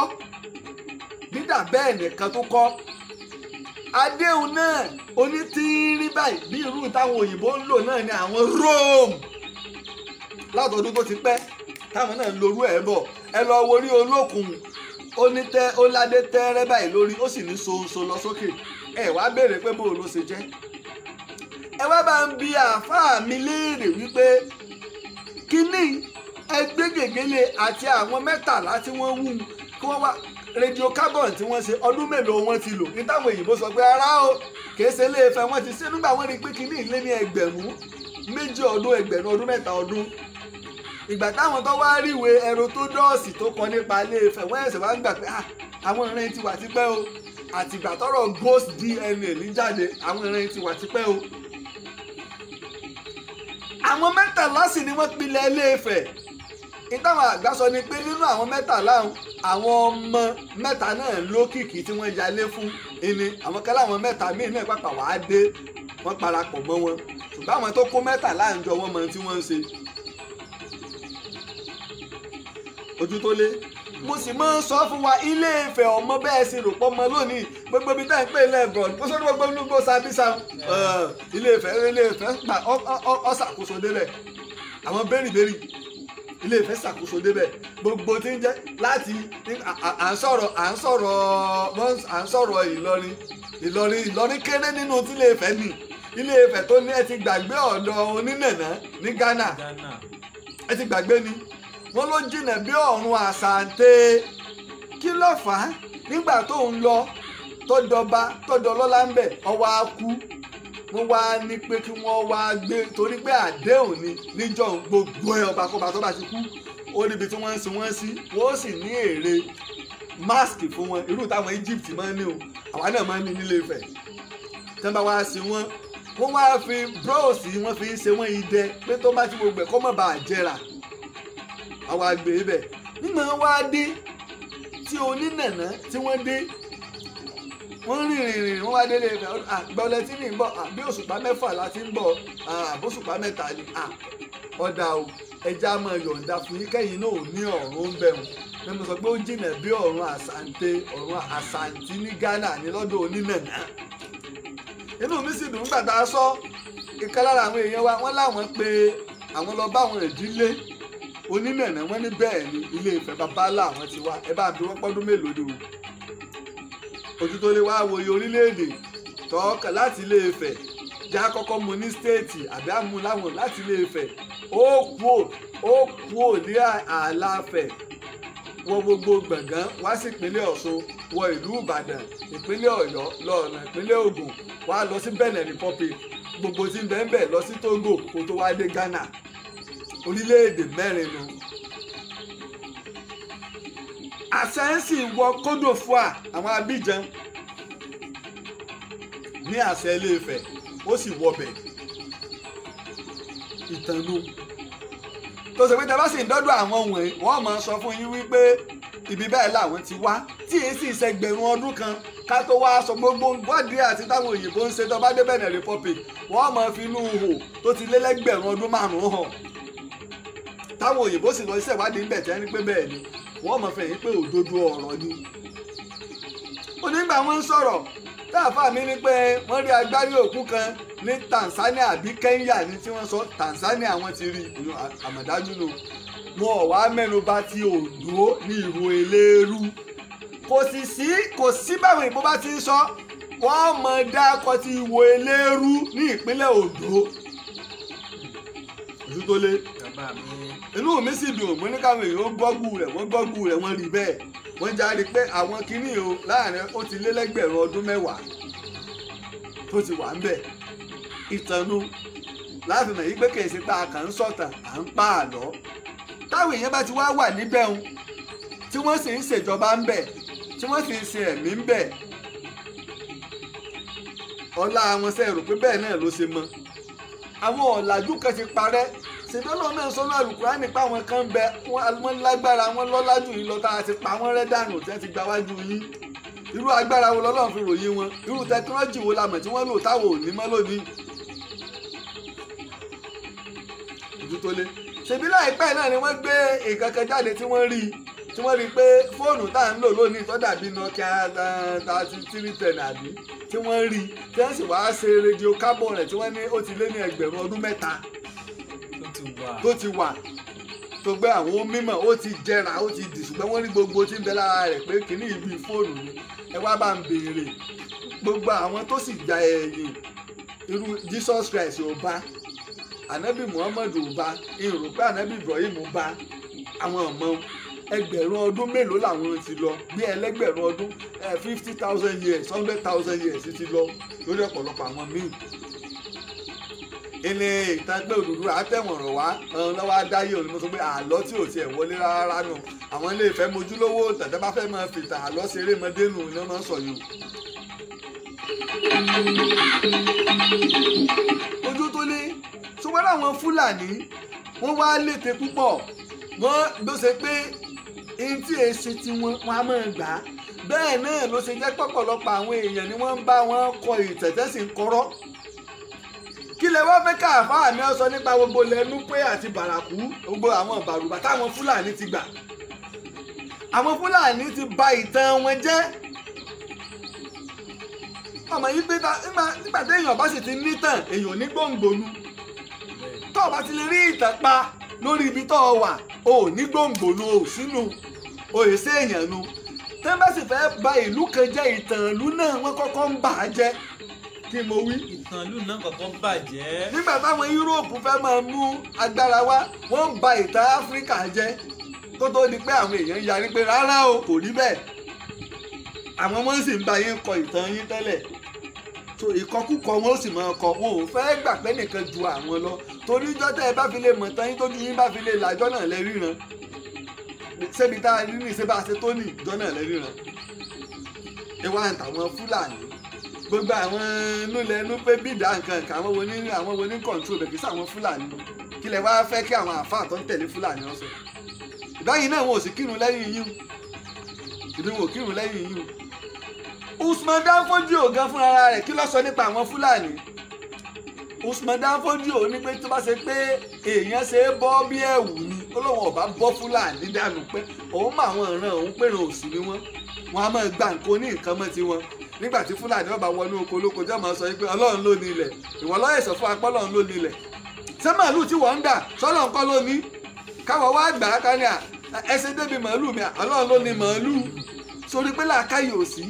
dídà bẹ́ẹ̀ nìkan tó kọ́ adéhùn náà onítìrí báyìí bí irú táwọn òyìnbó ń lò náà ni àwọn Rome látọdún tó ti pẹ́ táwọn náà ń lorú ẹ̀ bọ̀ ẹ lọ worí olókun ó ládé tẹ́rẹ́ báyìí lórí ó sì ní ṣoṣo lọ sókè ẹ wá béèrè pé bóun ló ṣe jẹ́ ẹ wá bá ń bi àáfàá mi léèrè wípé kínní ẹgbẹ́ gègéle àti àwọn mẹ́tàlá tí wọ́n wú kí wọ́n wá rédíò carbon tí wọ́n ṣe ọdún mélòó wọ́n ti lò ní táwọn òyìnbó sọ pé ara o kìí ṣe Ilé Ifẹ̀ wọ́n ti ṣe nígbà wọ́n rí i pé kínní lé ní ẹgbẹ̀rún méjì ọdún ẹgbẹ̀rún ọdún mẹ́ta ọdún ìgbà táwọn tó wá ríwe Herodotus tó kọ nípa Ilé Ifẹ̀ wọ́n ẹ̀sẹ̀ wá ń gbà pé àwọn ìran ti wà tipẹ́ o àtìgbà tọ́rọ̀ ghost DNA ní jáde àwọn ìran ti wà tipẹ́ o àwọn mẹ́tàlá sì ni wọ́n pilẹ̀ Ilé Ifẹ̀ ìtàwọn àgbà sọ ni pé nínú àwọn mẹ́tàlá àwọn ọmọ mẹ́ta náà lókìkí tí wọ́n yalé fún ẹni àwọn kan láwọn mẹ́ta míì náà pàpà wàá dé wọ́n parapọ̀ mọ́ wọn ṣùgbọ́n àwọn tó kó mẹ́tàlá ń jọ wọ́n mọ tí wọ́n ń ṣe. ojú tó lé mo sì máa ń sọ fún wa Ilé Ifẹ̀ ọmọ bẹ́ẹ̀ sì rò pọ́ mọ lónìí gbogbo ibi tá à ń pè lẹ́ẹ̀bọ̀n kó sọ́dún gbogbo olúgbò sábísà Ilé Ifẹ̀ gbà ọ́ ṣàkóso débẹ̀ àwọn bẹ́rìbẹ́rì Ilé Ifẹ̀ ṣàkóso débẹ̀ gbogbo tí ń jẹ́ láti à ń sọ̀rọ̀ Ìlọrin kéré nínú tí Ilé Ifẹ̀ ní Ilé Ifẹ̀ tó ní ẹ ti gbàgbé ọ̀dọ̀ onínàná ní Ghana ẹ ti gbàgbé ni wọ́n ló jìnà bí ọ̀run àṣàǹtẹ̀ kí ló fà á nígbà tó ń lọ tọ́jọ́ lọ́lá ń bẹ̀ ọwọ́ á kú wọ́n wá ní pé kí wọ́n wá gbé torí pé àdéhùn ni níjọ́ gbogbo ẹ̀ ọbakọ́ba tó bá ti kú ó níbi tí wọ́n ń sin wọ́n sí wọ́n sì ní èrè máàsì fún wọn irú táwọn Egypt máa ń ní o àwa náà máa ń ní nílé Ifẹ̀ tí wọ́n bá wá sí wọ́n wá fi bróòsì wọ́n fi ń ṣe wọ́n idẹ pé tó bá ti gbogbo ẹ̀ kó má bàa jẹrà àwọn àgbè ibẹ̀ nígbà wọn wá dé tí onínàná tí wọ́n dé wọ́n rìn wọ́n wá délé Ifẹ̀ gbọ́lẹ̀ tí ní bọ̀ bí òṣùpá mẹ́fà láti ń bọ̀ àbóṣùpá mẹ́ta ni ọ̀dà o ẹja máa yọ̀ǹda fún yín kẹ́yìn náà ní ọ̀run ń bẹ̀rù mẹ́mi sọ pé ó jìnà bí ọ̀run àṣàǹtì ní Ghana ní lọ́dọ̀ onínàná inú mi sì dùn nígbà tá a sọ ìkan lára àwọn èèyàn wa wọ́n láwọn pé àwọn lọ bá àwọn ìdílé onínàná wọ́n ní bẹ́ẹ̀ ni Ilé Ifẹ̀ bàbá làwọn ti wá ẹ bá bí wọ́n pọ́dún mélòó ni o ojú tó lè wá wòye orílẹ̀-èdè tọ́ọ̀kà láti Ilé Ifẹ̀ já kọ́kọ́ mu ní stéètì àbí àmú láwọn láti Ilé Ifẹ̀ ó kú ò ní àlàáfẹ̀ wọ gbogbo gbọ̀ngàn wá sí ìpínlẹ̀ Ọ̀ṣun wọ ìlú Ìbàdàn ìpínlẹ̀ Ọ̀yọ́ lọ́ọ̀nà ìpínlẹ̀ Ògùn wá lọ sí Benin Republic gbogbo tí ń bẹ́ẹ̀ bẹ́ẹ̀ lọ sí Togo kó tó wá dé Ghana orílẹ̀-èdè mẹ́rin nu àṣẹ́ǹsì wọ kódòfúà àwọn Abidjan ní àṣẹ Ilé Ifẹ̀ ó sì wọbẹ̀ ìtànú tó ṣe pé tẹ bá sì ń dọ́dọ̀ àwọn wọ̀nyí wọ́n máa sọ fún yín wípé ibi báyìí làwọn ti wá tí èyí sì ṣẹgbẹ̀rún ọdún kan ká tó wá sọ gbogbo wádìí àti táwọn òyìnbó ń ṣe tó bá dé Benin Republic wọ́n máa fi inú hò tó ti lé lẹ́gbẹ̀rún ọdún márùn-ún hàn táwọn òyìnbó sì lọ iṣẹ́ ìwádìí ń bẹ̀ tẹ́ ní pé bẹ́ẹ̀ ni wọ́n mọ̀ fẹ̀yìn pé òdodo ọ̀rọ̀ ni. onígbà wọn ń sọ̀rọ̀ táàfà mi ní pé wọ́n rí agbárí òkú kan ní Tanzania àbí Kenya ní tí wọ́n sọ Tanzania wọ́n ti rí àmọ̀dájú nù. wọn ò wá mẹ́nu bà ti Oǹdó ní ìrù eléérú. kò sí báwọn ìbò bá ti ń sọ wọ́n mọ̀ dákọ̀ ti ìwò eléérú ní ìpínlẹ̀ Oǹdó. ojú tó lé inú mi sì dùn mo ní káwọn èèyàn gbọ́gbù rẹ̀ wọ́n rí bẹ́ẹ̀ wọ́n jáde pé àwọn kìíní o láàrin ó ti lé lẹ́gbẹ̀rún ọdún 10 tó ti wà ń bẹ̀. ìtànú láti mọ̀ yí pé kèsì tá a kàn ń sọ̀tàn à ń pa àlọ́. táwọn èèyàn bá ti wá wà níbẹ̀ ń tí wọ́n sì ń ṣèjọba ń bẹ̀ tí wọ́n sì ń ṣe ẹ̀mí ń bẹ̀. ọlá àwọn sẹ́rù pé bẹ́ẹ̀ náà ló ṣe mọ́. àwọn ọ̀làjú kan ti parẹ́ ṣèdọ́nà náà sọ́nà Àlùkùránì nípa àwọn kan bẹ wọ́n lágbára wọn lọ́lájú yìí lọ́ta àti pa wọ́n rẹ́ dànù tí wọ́n ti gba wájú yín. irú agbára wo lọ́lọ́run fi ròyìn wọn irú tẹkinọ́lọ́jì wo la mọ̀ tí wọ́n lò táwọn ò ní mọ́ lónìí. ojú tó lé ṣèbí láìpẹ́ náà ni wọ́n gbé nǹkan kan jáde tí wọ́n rí pé fóònù tá à ń lò lónìí tó dàbí Nokia 3310 àbí tí wọ́n rí tí wọ́n sì wá ṣe rédíò kábọ̀ rẹ̀ tí wọ́n ní ó ti lé ní ẹgbẹ̀rún ọdún 3 tó ti wà tó gbé àwọn mímọ̀ ó ti jẹrà ó ti dì ṣùgbọ́n wọ́n rí gbogbo tí ń bẹ lára rẹ̀ pé kìíní ibi fóònù ni ẹ wá bá ń béèrè gbogbo àwọn tó sì ja ẹ̀yìn irú Jesus Christ ò bá Ànábì Muhammad ò bá irun pé Ànábì Ibrahim ò bá àwọn ọmọ ẹgbẹ̀rún ọdún mélòó làwọn ti lọ bí ẹlẹ́gbẹ̀rún ọdún 50,000 years 100,000 years ti lọ lórí ọ̀pọ̀lọpọ̀ àwọn míì. ilé ìtàgbẹ́ Odùduwà àtẹ̀wọ̀nràn wá lọ́wọ́ adáyé òní mo sọ pé àlọ́ tí ò tiẹ̀ wọlé rárá nù àwọn ilé ìfẹ́ mojúlówó tàbí bá fẹ́ máa fi tàn àlọ́ ṣeré mọ́dé nù ni wọ́n máa ń sọ yìí. ojú tó lé ṣùgbọ́n àwọn Fúlàní wọ́n wá lété púpọ̀ wọ́n ló ṣe pé ẹni tí èsì tí wọ́n á máa gbà á bẹ́ẹ̀ náà ló ṣe jẹ́ pọ̀pọ̀lọpọ̀ àwọn èèyàn ni wọ́n ń bá wọn kọ ìtẹ̀tẹ̀sí ń kọ́rọ́. kí lẹ wá fẹ́ káàfáà mi sọ nípa gbogbo lẹ́nu pé àti bàràkú gbogbo àwọn bàrùbà táwọn Fúlàní ti gbà. àwọn Fúlàní ti bà ìtàn wọn jẹ́. ọmọ yìí pé nígbà téèyàn bá sì ti nítàn èèyàn ní gbòǹgbònú tó o bá ti lè rí ìtàn pa lórí ibi tó o wà o ò ní gbòǹgbònú o sínú o è sí èèyàn nu tẹ́ bá sì fẹ́ bà ìlú kan jẹ́ ìtàn ìlú náà wọ́n kọ́kọ́ ń bà á jẹ́ kí mo wí. ìtàn ìlú náà kọ́kọ́ bàjẹ́. nígbà táwọn Yúróòpù fẹ́ máa mú agbára wá wọ́n ń bà ìtàn Áfíríkà jẹ́ kó tó di pé àwọn èèyàn yarí pé rárá o kò rí bẹ́ẹ̀ àwọn wọ́n sì ń bá yín kọ ìtàn yín tẹ́lẹ̀ so ìkọkúkọ wọn ó sì máa kọ wọn ò fẹ́ gbà pé nìkan ju àwọn lọ torí jọ́tẹ́ ẹ bá fi lè mọ̀ tán yín tójú yín bá fi lè làjọ́ náà lẹ́ ríran ṣébi tá a rí ní ìṣẹ́bà ṣe tó ní ìjọ náà lẹ́ ríran ìwà àtàwọn Fúlàní gbogbo àwọn núlẹ̀ẹ́nu pé bídà nǹkan kan àwọn wo ní kọ̀ǹtrol bẹ̀kí sáwọn Fúlàní kí lẹ wá fẹ́ kí àwọn àfáà tó ń tẹ̀lé Fúlàní ọ̀sẹ̀ ìbáyìí náà wọn ò sì kírun lẹ́yìn yín ìbí wọn ò kírun lẹ́yìn yín Usman Dan Fodio gan fúnra rẹ̀ kí ló sọ nípa àwọn Fúlàní Usman Dan Fodio ní pé tó bá ṣe pé èèyàn ṣe é bọ́ bí ẹ̀wù ni ó lóun ọ̀bá bọ́ Fúlàní dànù pé òun mọ àwọn ìran òun pèrè òsì ni wọ́n á máa gba nǹkan ní nǹkan mọ́ tiwọn nígbà tí Fúlàní ọba wọnú oko olóko jẹ́ máa sọ pé Ọlọ́run ló ní ilẹ̀ ìwọ lọ́yẹ̀ sọ fún apọ́ Ọlọ́run ló ní ilẹ̀ ṣé màálù tí wọ́n ń dà sọ́nà ńkọ́ ló ní káwọ́ wá gbà á ká ní ẹsẹ̀ débi màálù mi Ọlọ́run ló ní màálù sórí pé làákàyè òsì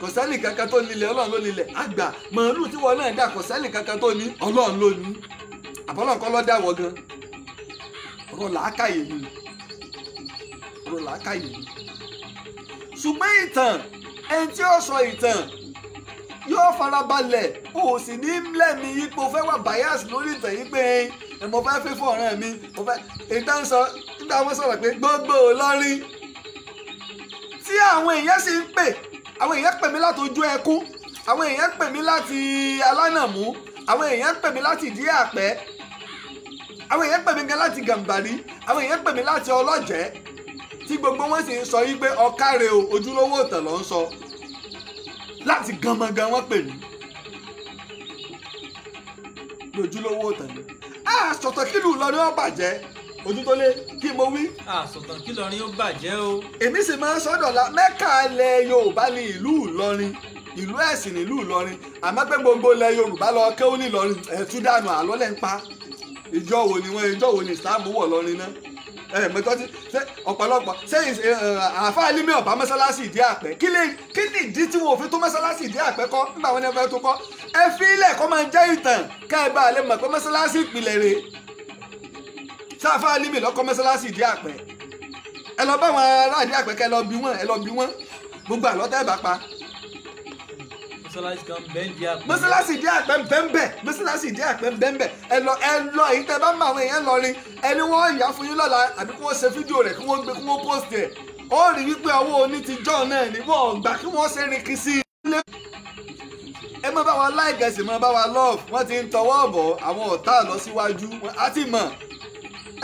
kò sẹ́ni kankan tó nílẹ̀ Ọlọ́run ló nílẹ̀ àgbà màálù tí wọ́n náà dà kò sẹ́ni kankan tó ní Ọlọ́run ló ní àbọ̀lọ́run kọ́ ló dá wọ gan ọ̀rọ̀ làákàyè ni ṣùgbọ́n ìtàn ẹni tí ó sọ ìtàn yóò farabalẹ̀ o sì ní lẹ́mi ipò fẹ́ wà bias lórí ìtàn yìí pé mo fẹ́ fífọ́ ọ̀ràn mi mo fẹ́ ìtàn sọ nígbà wọ́n sọ̀rọ̀ pé gbogbo Ìlọrin tí àwọn èèyàn sì ń pè àwọn èèyàn pè mí láti Ojú Ẹkún àwọn èèyàn pè mí láti Alánàmú àwọn èèyàn pè mí láti Ìdí Àpẹ́ àwọn èèyàn pè mí gan láti Gàmbàrí àwọn èèyàn pè mí láti Ọlọ́jẹ́ tí gbogbo wọn sì ń sọ yí pé ọ̀kàrẹ̀ o ojúlówó ìtàn ló ń sọ láti gangan wọn pè mí lójúlówó ìtàn ni sọ̀tọ̀ kílù Ìlọrin wọn bàjẹ́ ojú tó lé kí mo wí. àsọtàn kí Ìlọrin ó bàjẹ́ o. èmi sì máa ń sọ́dọ̀la Mẹ́kà ilẹ̀ Yorùbá ní ìlú Ìlọrin ìlú ẹ̀sìn nílùú Ìlọrin àmọ́ pé gbogbo ilẹ̀ Yorùbá lọ kéwú ní Ìlọrin ẹ̀tún dànù àlọ́ lẹ́ ń pa ìjọ wo ni Islam wọ̀ lọ́rin náà mẹ́tọ́ tí ọ̀pọ̀lọpọ̀ sẹ́yìn àáfàá Límì ọ̀bá mọ́sálásí ìdí àpẹ́ kí ni ìdí tí wọn ò fi tó mọ́sálásí ìdí àpẹ́ kọ́ nígbà wọn ni ẹ fẹ́ tó kọ́ ẹ fi ilẹ̀ kọ́ máa jẹ́ ìtàn ká ẹ bá lè mọ̀ pé mọ́sálásí ìpìlẹ̀ rẹ̀ sáfàá Límì lọ́kọ́ mọ́sálásí ìdí àpẹ́ ẹ lọ bá wọn ará ìdí àpẹ́ kẹ́ ẹ lọ bí wọ́n gbogbo àlọ́tẹ́ ẹ̀ bá pa mọ́sálásí ìdí àpẹ́ bẹ́ẹ̀ mọ́sálásí ìdí àpẹ́ bẹ́ẹ̀ ẹ lọ èyí tẹ́ bá mọ àwọn èèyàn lọrin ẹni wọ́n yà fún yín lọ́la àbí kí wọ́n ṣe fídíò rẹ̀ kí wọ́n gbé kí wọ́n post ẹ̀ ó rí wípé ọwọ́ oní ti jọ́ náà ni wọ́n gbà kí wọ́n ṣe rìn kí sí ilé. ẹ má bá wa like ẹ sì má bá wa love wọ́n ti ń tọwọ́ bọ̀ àwọn ọ̀tá lọ síwájú àti mọ̀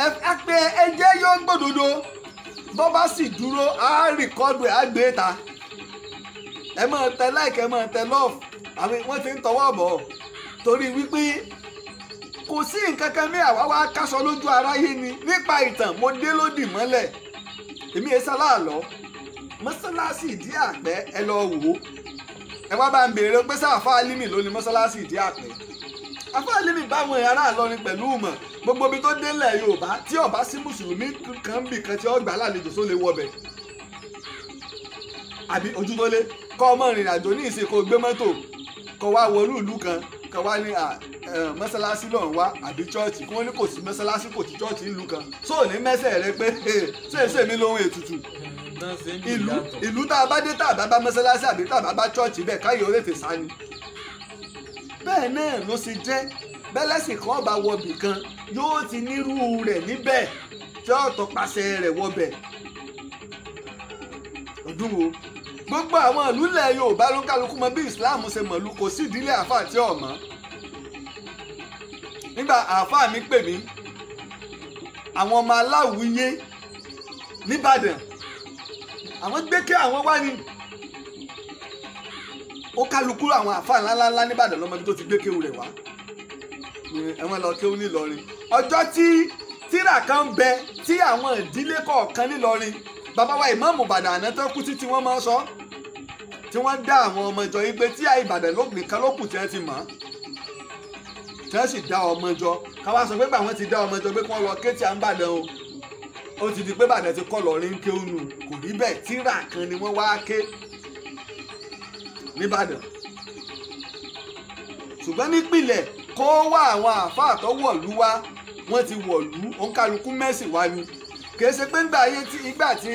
ẹ pé ẹjẹ́ yóò gbòdodo bọ́ bá sì dúró á rìkọ́dù ẹ̀ á gbé ta ẹ máa tẹ like ẹ máa tẹ love àwọn wọ́n ti ń tọwọ́ bọ̀ torí wípé kò sí nǹkan kan ní àwa wá káṣọ lójú aráyé ni nípa ìtàn mo dé lódì mọ́lẹ̀ èmi ẹ sáláàlọ́ mọ́sálásí ìdí àpẹ́ ẹ lọ wò ó ẹ wá bá ń béèrè pé sáfà Límì ló ní mọ́sálásí ìdí àpẹ́ àfà Límì báwọn ará Ìlọrin pẹ̀lú ìmọ̀ gbogbo ibi tó délẹ̀ Yorùbá tí ó bá sí mùsùlùmí kan bì kan tí ó gbà lálejò tó lè wọbẹ̀ àbí ojú tó lé kọ́ ọmọ ìrìn àjò ní ìsìn kó gbé mọ́tò kó wá wọlú ìlú kan kó wá ní mọ́sálásí lọ́run wá àbí chọ́ọ̀chì kí wọ́n ní kò sí mọ́sálásí kò sí chọ́ọ̀chì ìlú kan tó ní mẹ́sẹ̀ rẹ pé ṣé mi lóhun ètùtù ìlú tá a bá dé tá a bá bá mọ́sálásí àbí tá a bá bá chọ́ọ̀chì bẹ́ẹ̀ káyọ̀ ó lè tè sáni. bẹ́ẹ̀ náà ló ṣe jẹ́ bẹ́lẹ́sìn kan bá wọbì kan yóò ti nírú rẹ̀ níbẹ̀ tí ọ̀tọ̀ pàṣẹ rẹ̀ wọbẹ̀ ọdún wo gbogbo àwọn ìlú ilẹ̀ Yorùbá ló kálukú mọ bí Islam ṣe mọ̀lú kò sí ìdílé àáfàá tí ò mọ̀ nígbà àáfàá mi pè mí àwọn ọmọ Aláwìyé nìbàdàn àwọn gbé kí àwọn wá ní ó kálukú àwọn àáfàá ńláńlá nìbàdàn lọ́mọdé tó ti gbé kéwù rẹ̀ wá ẹ̀wọ̀n lọ kéwù nílọrin ọjọ́ tí tírà kan bẹ tí àwọn ìdílé kọ̀ọ̀kan nílọrin bàbá wa ìmáàmù Ìbàdàn àná tó kú títí wọ́n máa ń sọ tí wọ́n dá àwọn ọmọ ìjọ yìí pé tí Ìbàdàn nìkan ló kù tí wọ́n ti mọ̀ tí wọ́n sì dá ọmọ ìjọ káwá sọ pé bá wọn ti dá ọmọ ìjọ pé kí wọ́n lọ ké tí à ń bàdàn o ó ti di pé Ìbàdàn ti kọ́ lọ́rin ké ònù kò rí bẹ́ẹ̀ tírà kan ni wọ́n wá ké nìbàdàn ṣùgbọ́n nípìnlẹ̀ kó wá àwọn àáfàá tó wọ̀lú wá wọ́n ti wọ̀lú òǹkàlùkù mẹ́sìn wá ni kìí ṣe pé ìgbà tí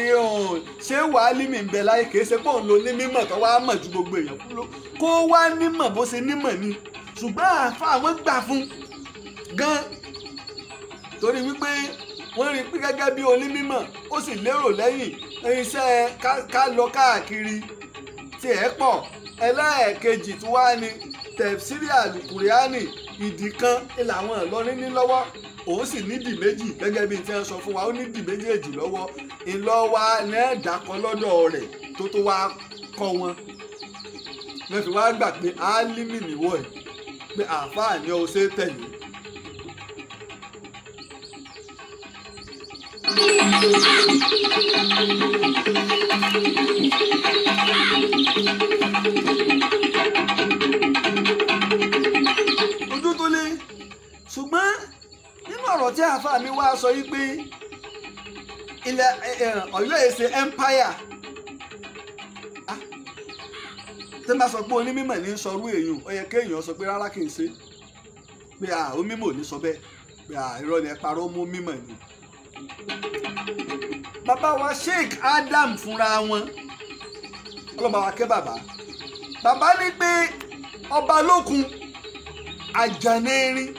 ṣé wàá Límì ń bẹ láyé kìí ṣe pé òun ló ní mímọ̀ tó wá mọ̀ ju gbogbo èèyàn kú lọ kó wá nímọ̀ bó ṣe nímọ̀ ni ṣùgbọ́n àáfàá àwọn gbà fún gan torí wípé wọ́n rí pé gẹ́gẹ́ bí onímọ̀ ó sì lérò lẹ́yìn iṣẹ́ ká lọ káàkiri tí ẹ̀ pọ̀ ẹlẹ́ẹ̀kejì tó wá ní tẹ̀sírí àlùkùránì ìdí kan làwọn Ìlọrin ní lọ́wọ́ òun sì nídìí méjì gẹ́gẹ́ bí tí wọ́n sọ fún wa ó nídìí méjèèjì lọ́wọ́ ìlọ́wà ní ẹ̀dàkọ́ lọ́dọ̀ rẹ̀ tó wá kọ́ wọn wọ́n fi wá gbà pé Límì nìwọ̀ ẹ̀ pé àáfàá ni ó ṣe tẹ̀lé. ojú tó lé ṣùgbọ́n nínú ọ̀rọ̀ tí àáfàá mi wá sọ yìí pé ilẹ̀ Ọ̀yọ́ yìí ṣe empire tí wọ́n bá sọ pé onímọ̀ ní sọrú èèyàn ó yẹ kéèyàn sọ pé rárá kì í ṣe pé onímọ̀ ò ní sọ bẹ́ẹ̀ pé irọ́ ni ẹ parọ́ mú mímọ̀ ni. bàbá wa Sheikh Adam fúnra wọn ọlọ́ba wa kẹ́ bàbá ní pé ọba lókun àjànẹ́rin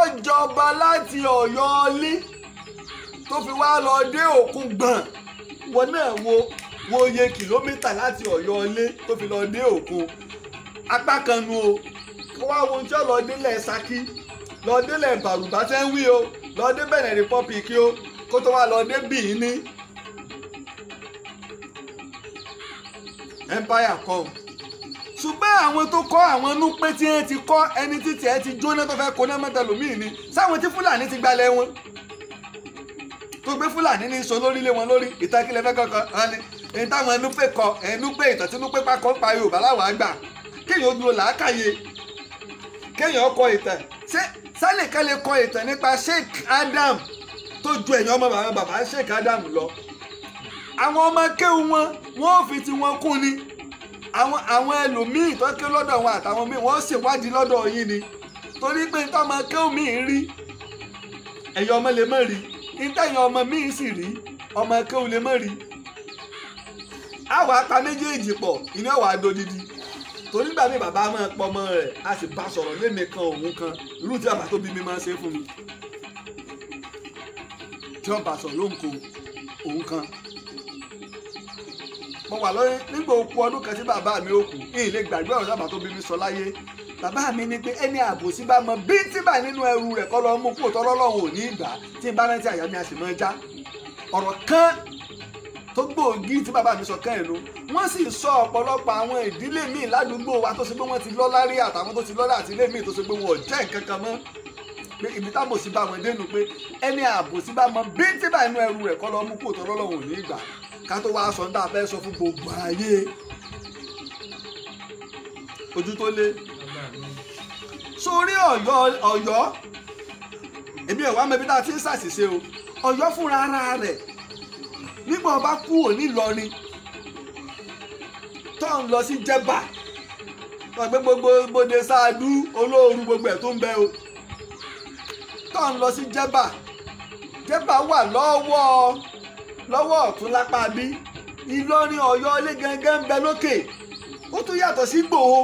ọjọba láti Ọ̀yọ́ ilé tó fi wá lọ dé òkun gbọ̀n wọn náà wo iye kìlómítà láti Ọ̀yọ́ ilé tó fi lọ dé òkun apá kan nu o kó wá wo tí ó lọ délẹ̀ Ṣakí lọ délẹ̀ Bàrùbá tẹ́ ń wí o lọ dé Benin Republic o kó tó wá lọ dé Bìíní empire come ṣùgbọ́n àwọn tó kọ́ àwọn inú pé tí wọ́n ti kọ́ ẹni títí ẹ ti jóná tó fẹ́ kó náà mọ́tà lómìn ni sáwọn tí Fúlàní ti gbalẹ̀ wọn tó gbé fúlàní ní sọ lórí lé wọn lórí ìtàn kílẹ̀ fẹ́ kọ́kọ́ wọn ni èyí táwọn ẹnu pé kọ ẹnu pé ìtàn tí inú pé pákọ́ pa Yorùbá láwọn àgbà kéèyàn ó dúró làákàyè kéèyàn kọ ìtàn ṣé sálẹ̀ká lè kọ ìtàn nípa Sheikh Adam tó ju ẹ̀yìn ọmọ bàbá Sheikh Adam lọ àwọn ọmọ kéwù wọn ò fi tiwọn kún ni àwọn ẹlòmíì tó ké lọ́dọ̀ wọn àtàwọn míì wọ́n ṣèwádìí lọ́dọ̀ yín ni torí pé nítorí ọmọ kéwù míì rí ẹ̀yìn ọmọ lè má rí nítorí ọmọ míì sì rí ọmọ kéwù lè má rí àwọn apá méjèèjì pọ̀ iná wà á dodidi torí nígbà míì bàbá máa pọ̀ ọmọ rẹ̀ a sì bá sọ̀rọ̀ lémi kan òun kan irú tí bàbá tó bí mi máa ń ṣe fún mi tí wọ́n bá sọ̀rọ̀ ló ń kó òun kan mo wà lóyún nígbà òkú ọdún kan tí bàbá mi ò kú ìyìn lè gbàgbé ọ̀rọ̀ sábà tó bí mi sọ láyé bàbá mi ní pé ẹni àbòsí bá mọ bí tí bá nínú ẹrù rẹ̀ kọ́ lọ mú kó tọ́lọ́ lọ́hùn ò ní ìgbà tí n bá rántí àyà mi a sì mọ já ọ̀rọ̀ kan tó gbòógì tí bàbá mi sọ kàn ẹ̀ ló wọ́n sì sọ ọ̀pọ̀lọpọ̀ àwọn ìdílé míì ládùúgbò wa tó ṣe pé wọ́n ti lọ́lá rí àtàwọn tó ti lọ́lá àti ilé míì tó ṣe pé wọn ò jẹ́ nǹkan kan mọ́ pé ibi tábòsí bá wọn dénú pé ẹni àbòsí bá mọ bí tí bá nínú ẹrù rẹ̀ kọ́ lọ mú kó tọ́lọ́ lọ́hùn ò ní ìgbà ká tó wá sọ ní tá a fẹ́ sọ fún gbogbo ayé ojú tó lé sórí Ọ̀yọ́ èmi ẹ̀ wá mẹ́bí tá a ti ń ṣàṣìṣe o Ọ̀yọ́ fúnra ara rẹ̀ nígbà ọba kú òní Ìlọrin tó ń lọ sí Jẹ́bà wọ́n gbé gbogbo bòde sáadú olóoru gbogbo ẹ̀ tó ń bẹ o tó ń lọ sí Jẹ́bà wà lọ́wọ́ ọ̀tún lápá bí Ìlọrin Ọ̀yọ́ ilé gangan ń bẹ lókè ó tún yàtọ̀ sí Ìgbòho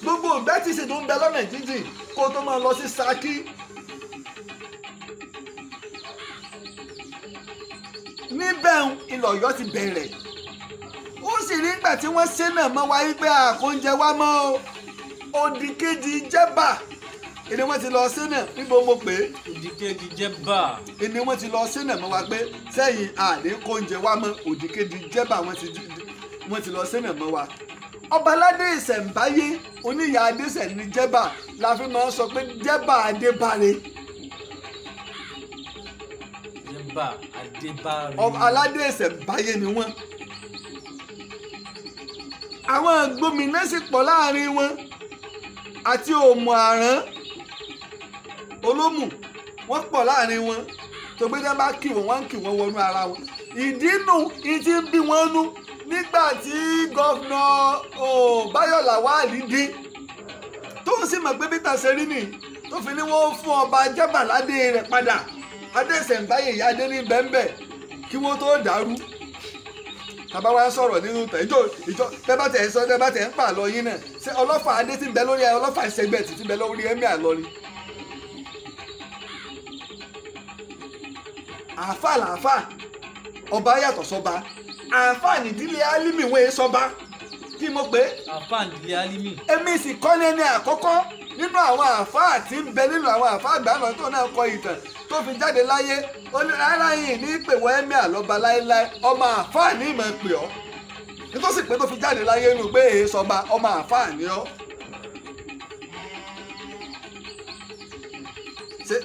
gbogbo ìgbẹ́tìsì tó ń bẹ lọ́nà jíjìn kó tó máa lọ sí Ṣakí níbẹ̀ ilẹ̀ Ọ̀yọ́ ti bẹ̀rẹ̀ ó sì rí ìgbà tí wọ́n ṣe náà mọ́ wáyé pé àkóúnjẹ wá mọ́ òdì kejì Jẹ́bà ìní wọ́n ti lọ sí náà níbo mo pè é. òdìkejì Jẹ́bà. ìní wọ́n ti lọ sí náà mọ́ wa pé sẹ́yìn àní kóúnjẹ wá mọ́ òdìkejì Jẹ́bà wọ́n ti lọ sí náà mọ́ wa. Ọbaládé ìṣẹ̀ǹbáyé oníyà adéṣẹ̀ ní Jẹ́bà la fi máa ń sọ pé Jẹ́bà Adébáre. Jẹ́bà Adébáre. Aládé ìṣẹ̀ǹbáyé ni wọ́n. àwọn gómìnà sì pọ̀ láàrin wọn àti òmù àrán olómù wọ́n pọ̀ láàrin wọn tó gbé dẹ́ bá kì wọ́n ń kì wọ́n wọnú ara wọn ìdínú ìtí ń bí wọ́n nú nígbà tí gọ́fúnà Báyọ̀ Làwálì dé tó sì mọ̀ pé Peter ṣe rí nì tó fi ní wọ́n fún ọba Jẹ́bà ládé rẹ̀ padà adé ìṣẹ̀ǹbáyé ìyá adé ní bẹ́ńbẹ́ kí wọ́n tó dàrú tàbá wá sọ̀rọ̀ nínú tẹ̀ ìjọ tẹ́bá tẹ̀ ń sọ tẹ́bá tẹ̀ ń pa àlọ́ yín náà ṣé ọlọ́fà adé ti ń bẹ lórí ọlọ́fà ìṣẹ́gbẹ́ ti ń bẹ lórí ẹ̀mí àlọ́rí. àáfàá làáfàá ọba yàtọ̀ sọ́ba àáfàá nìdílé Álímì wọ́n sọ́ba kí mo pé. àáfàá nìdílé Álímì. èmi sì kọ́ ní ẹni àkọ́kọ́ nínú àwọn àáfàá tí ń bẹ nínú àwọn àáfàá àgbà náà tó náà kọ ìtàn tó fi jáde láyé ó ní rárá yìí ní pè wọ́n ẹ̀mí àlọ́ba láéláé ọmọ àáfàá ní ìmọ̀ pè ọ́ nítòsí pé tó fi jáde láyé nù pé èé sọba ọmọ àáfàá ní ọ́.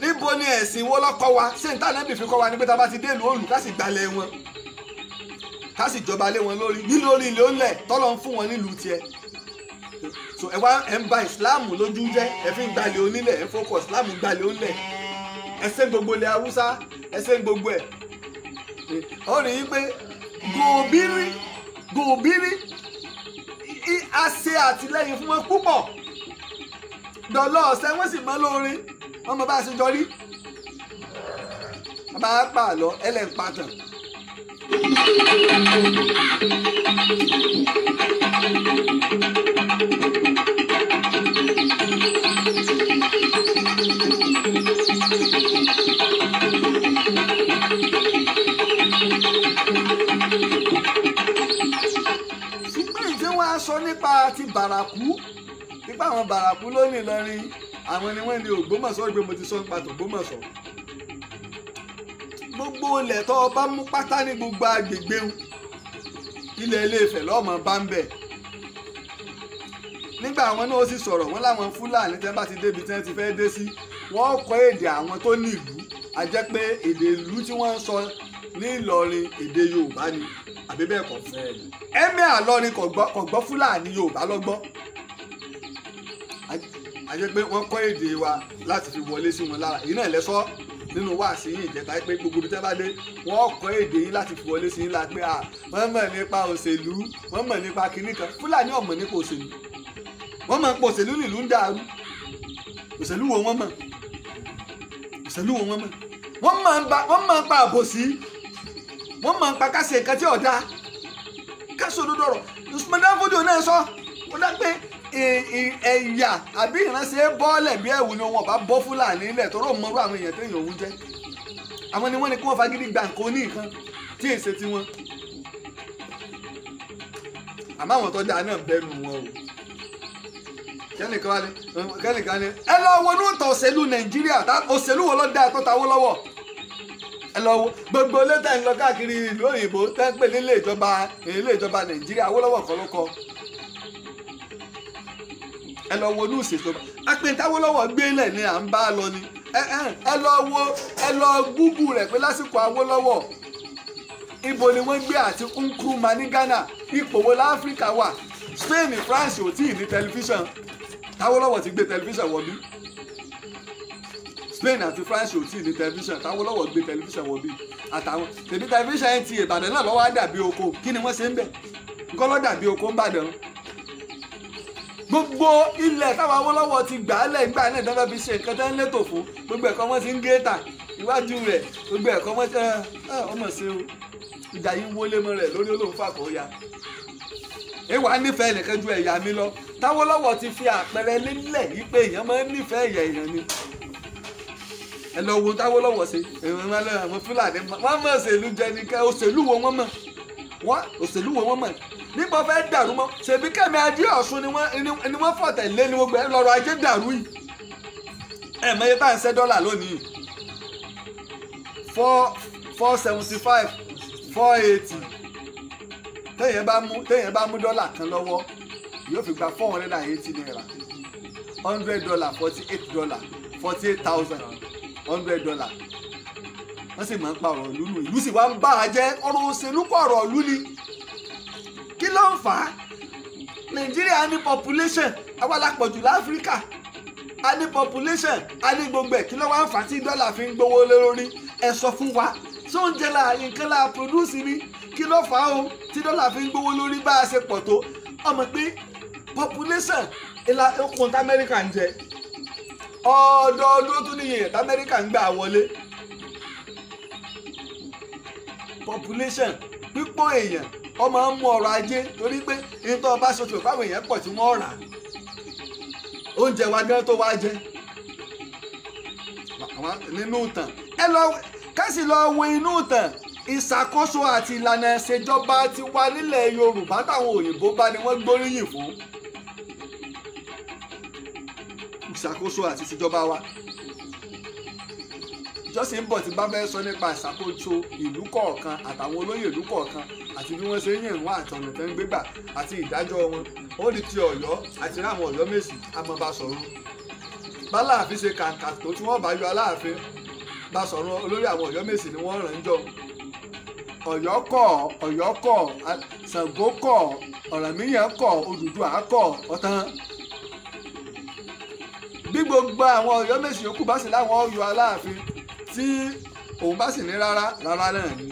níbo ni ẹ̀sìn wo lọ́kọ́ wa ṣé níta náà bí fi kọ́ wa ní pé tá a bá ti dé ìlú òòlù ká sì gbalẹ̀ wọn ká sì jọba lé wọn lórí nílò orí ilé ó lẹ̀ tọ́lọ́ ń fún wọn nílùú tiẹ̀ so ẹ wá ẹ ń ba ìsìláàmù lójú jẹ́ ẹ fi ń gbalẹ̀ onílẹ̀ ẹ fọkọ̀ ìsìláàmù gbalẹ̀ onílẹ̀ ẹsẹ̀ gbogbo ilẹ̀ haúsá ẹsẹ̀ gbogbo ẹ̀ ó rí i pé gòbírí a ṣe àtìlẹ́yìn fún wọn púpọ̀ dọ̀lọ́ ọ̀sẹ̀ wọ́n sì mọ́ lórí wọ́n mọ bá a ṣe jọ rí bá a pa àlọ́ ẹlẹ́ǹpatàn. Sọ nípa ti bàràkú nípa àwọn bàràkú lónìí lọrin àwọn ni wọ́n ní Ògbómọ̀ṣọ́ gbé mo ti sọ nípa tògbómọ̀ṣọ́ gbogbo ilẹ̀ tó bá mú pátá ní gbogbo agbègbè ilẹ̀ Ilé-Ifẹ̀ lọ́mọ bá ń bẹ̀ nígbà àwọn náà ó sì sọ̀rọ̀ wọ́n láwọn Fúlàní tẹ́ bá ti débi tí wọ́n ti fẹ́ dé sí wọ́n kọ́ èdè àwọn tó ní ìlú a jẹ́ pé èdè ìlú tí wọ́n ń sọ ní Ìlọrin èdè Yorùbá ni àbí bẹ́ẹ̀ kọ́ Emir Ìlọrin kò gbọ́ Fúlàní Yorùbá lọ́gbọ́ a jẹ́ pé wọ́n kọ́ èdè wa láti fi wọlé sí wọn lára èyí náà lẹ́sọ́ nínú wáàsí yìí ìjẹta pé gbogbo ibi tẹ́ bá dé wọ́n kọ́ èdè yín láti fi wọlé sí yín la pé wọ́n mọ̀ nípa òṣèlú wọ́n mọ̀ nípa kinní kan Fúlàní ò mọ̀ nípa òṣèlú wọ́n mọ̀ nípa òṣèlú nílùú ń dàrú òṣèlú wo wọ́n mọ̀ òṣèlú wo wọ́n mọ̀ wọ́n mọ̀ nípa àbòsí wọ́n mọ̀ nípa ká ṣe nǹkan tí ọ̀dà ká sọ òdodo ọ̀rọ̀ Usman Dan Fodio náà sọ ó dá pé ẹ̀yà àbí ìránṣẹ́ bọ́ọ̀lẹ̀ bí ẹ̀wù ni wọn bá bọ́ Fúlàní ilẹ̀ tó rò mọ́rú àwọn èèyàn tó èèyàn òun jẹ́ àwọn ni wọ́n ní kí wọ́n fagídí gba nǹkan oní nǹkan tí èsè tí wọ́n àmọ́ àwọn tó dáa náà bẹ́nu wọn o kẹ́nìkan ni ẹ lọ wo ní ìtàn òṣèlú Nàìjíríà òṣèlú wo ló dáa tó tawó lọ́wọ́ ẹ lọ wo gbogbo létà ń lọ káàkiri ìlú òyìnbó tẹ́ ń pè ní ilé ìjọba Nàìjíríà Awólọ́wọ̀ kọ́ ló kọ́ ẹ lọ wo ní ìṣèjọba apẹ̀ntàwọ́lọ́wọ́ gbélẹ̀ ni à ń bá lọ ni ẹ lọ gúgù rẹ̀ pé lásìkò Awólọ́wọ̀ ibo ni wọ́n gbé àti Nkrumah ní Ghana ipò wo láfíríkà wà Spain France ò tí ì ní tẹlifíṣàn Awólọ́wọ̀ ti gbé tẹlifíṣàn wọ̀ bí Spain àti France ò tí ì ní tẹlifíṣàn Awólọ́wọ̀ gbé tẹlifíṣàn wọ̀ bí àtàwọn tèmi tẹlifíṣàn ti Ìbàdàn náà lọ́wọ́ á dàbí oko kí ni wọ́n ṣe ń bẹ̀ nǹkan lọ́ dàbí oko ń bàdàn gbogbo ilẹ̀ táwọn Awólọ́wọ̀ ti gbà á lẹ̀ gbà náà dáná fi ṣe nǹkan tó ń létò fún gbogbo ẹ̀kọ́ wọn ti ń gé tà iwájú rẹ̀ gbogbo ẹ̀kọ́ wọn ti ọmọ ṣe o ìjà yìí wọlé mọ́ rẹ̀ lórí olóhùn fàkọ́ ya ìwà nífẹ̀ẹ́ nìkan ju ẹ̀yà mi lọ táwọ́lọ́wọ̀ ti fi àpẹẹrẹ lélẹ̀ yìí pé èèyàn máa ń nífẹ̀ẹ́ ẹ̀yà èèyàn ni ẹ lọ wo táwọ́lọ́wọ̀ ṣe àwọn Fúlàní wọ́n mọ̀ òṣèlú jẹ ní kẹ́ òṣèlú wo wọ́n mọ̀ òṣèlú wo wọ́n mọ̀ nígbà fẹ́ dàrú mọ́ ṣèbí Kẹ́mi Adéọ̀sùn ni wọ́n fọ̀tẹ̀ lé ní gbogbo ẹ̀ lọ́rọ̀ ajé dàrú yìí ẹ̀ mọ̀ iye tá à ń ṣẹ́ dọ́là lónìí 475 480 téèyàn bá mú dọ́là kan lọ́wọ́ yóò fi gba 480 naira $100 $48 $48,000 $100 wọ́n sì máa ń pa ọ̀rọ̀ ìlú nù ìlú sì wá ń bá a jẹ́ ọ̀rọ̀ òṣèlú kọ̀ ọ̀rọ̀ ìlú ni kí ló ń fà á Nàìjíríà ní population àwa la pọ̀jù láfíríkà a ní population a ní gbogbo ẹ̀ kí ló wá ń fà á tí dọ́là fi ń gbówó lórí ẹ sọ fún wa tí oúnjẹ la nǹkan la produce ni kí ló fà á o tí dọ́là fi ń gbówó lórí bá a ṣe pọ̀ tó ọmọ pé population ìlà okùn t'Amẹ́ríkà ń jẹ ọdọọdún tó níye t'Amẹ́ríkà ń gbà wọlé population pípọ̀ èèyàn ọmọ ń mú ọrọ̀ ajé torí pé nítorí ọba ṣoṣo fáwọn èèyàn pọ̀ tí wọ́n rà oúnjẹ wa gan tó wá jẹ nínú ìtàn ẹ lọ kásì lọ wo inú ìtàn ìṣàkóso àti ìlànà ìṣèjọba ti wà nílẹ̀ Yorùbá táwọn òyìnbó bá ní wọ́n gbóríyìn fún ìṣàkóso àti ìṣèjọba wa ìjọsìn bọ̀ tí bá fẹ́ sọ nípa ìṣàkóso ìlú kọ̀ọ̀kan àtàwọn olóyè ìlú kọ̀ọ̀kan àti bí wọ́n ṣe ń yàn wọ́n àtọ̀nà tó ń gbégbà àti ìdájọ́ wọn ó di ti Ọ̀yọ́ àti ráwọn Ọ̀yọ́ Mèsì Amọ̀básọ̀rún báláàfin ṣe kàǹkà tó tí wọ́n bá yọ Aláàfin Básọ̀rún olórí àwọn Ọ̀yọ́ Mèsì ni wọ́n ràn ń jọ Ọ̀yọ́ kọ̀ Ṣàngó kọ̀ Ọ̀rànmíyàn kọ̀ Odùduwà kọ̀ ọ̀tán bí gbogbo àwọn Ọ̀yọ́ Mèsì yòókù bá sì láwọn Ọ̀yọ́ Aláàfin tí òun bá sì ní rárá náà ni.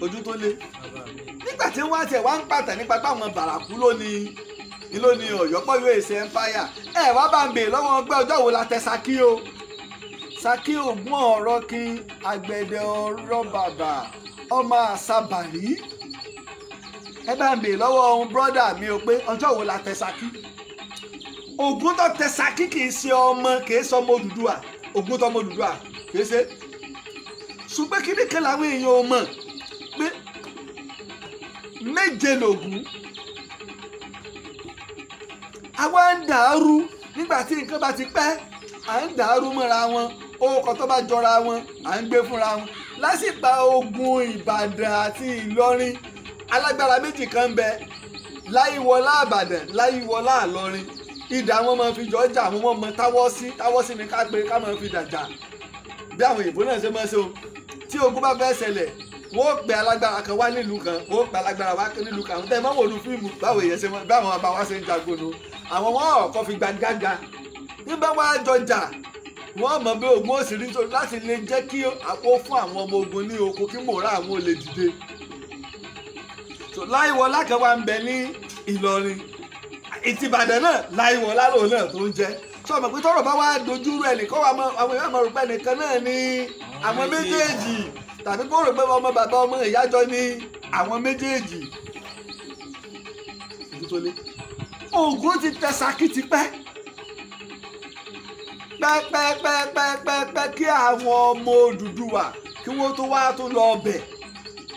ojú tó lé nígbà tí wọ́n àti ẹ̀ wá ń pàtẹ nípa táwọn Bàràkú lónìí Ọ̀yọ́ pọ̀ yóò ṣe empire ẹ̀ wá bá ń bèèrè lọ́wọ́ ọgbẹ́ ọjọ́ wo la tẹ Ṣakí o Ṣakí ògùn ọ̀rọ̀ kí agbẹ̀dẹ ọ̀rọ̀ bàbà ọmọ àṣàbàrí ẹ bá ń bèèrè lọ́wọ́ ohun brọ́dà mi o pé ọjọ́ wo la tẹ Ṣakí Ògún tó tẹ Ṣakí kì í ṣe ọmọ kì í ṣe ọmọ Odùduwà Ògún tó ọmọ Odùduwà kì í ṣe ṣùgbọ́n kí nìkan làwọn èèyàn ò mọ̀ pé méje lògún àwa ń dàrú nígbà tí nǹkan bá ti pẹ́ à ń dàrú mọ́ra wọn orúkọ tó bá jọra wọn à ń gbé fúnra wọn lásìkò ogun Ìbàdàn àti Ìlọrin alágbára méjì kan ń bẹ Láyíwọlá Ìbàdàn Láyíwọlá Ìlọrin ìdá wọn máa fi jọ jà àwọn ọmọ táwọ́ sí ni ká pé ká máa fi dàjà bí àwọn òyìnbó náà ṣe máa ṣe o tí ogun bá fẹ́ ṣẹlẹ̀ wọ́n pe alágbára kan wá nílùú kan wọ́n pe alágbára wá nílùú kan àwọn tẹ́ ẹ máa wò ní fíìmù báwo èèyàn ṣe báwọn bàbá wa ṣe ń jagun nu àwọn wọn ọ̀kọ́ fi gbàgága nígbà wá jọ jà wọ́n mọ̀ bí ogun ó sì rí láti lè jẹ́ kí àpò fún àwọn ọmọ ogun ní oko kí mòórá àwọn ò lè dìde. Láìwọlá kan wá ń bẹ ní Ìlọrin ìtìbàdàn náà Láìwọlá lòun náà tó ń jẹ́ sọmọ pé tọ́rọ̀ bá wá dojú rẹ̀ nìkan wà àwọn èèyàn máa rò pé nìkan náà ní àwọn méjèèjì tàbí kó rò pé ọmọ bàbá ọmọ ìyájọ́ ní àwọn méjèèjì. Ògún ti tẹ Ṣakí tipẹ́ pẹ́pẹ́pẹ́pẹ́pẹ́ kí àwọn ọmọ Odùduwà kí wọ́n tó wá tó lọ ọbẹ̀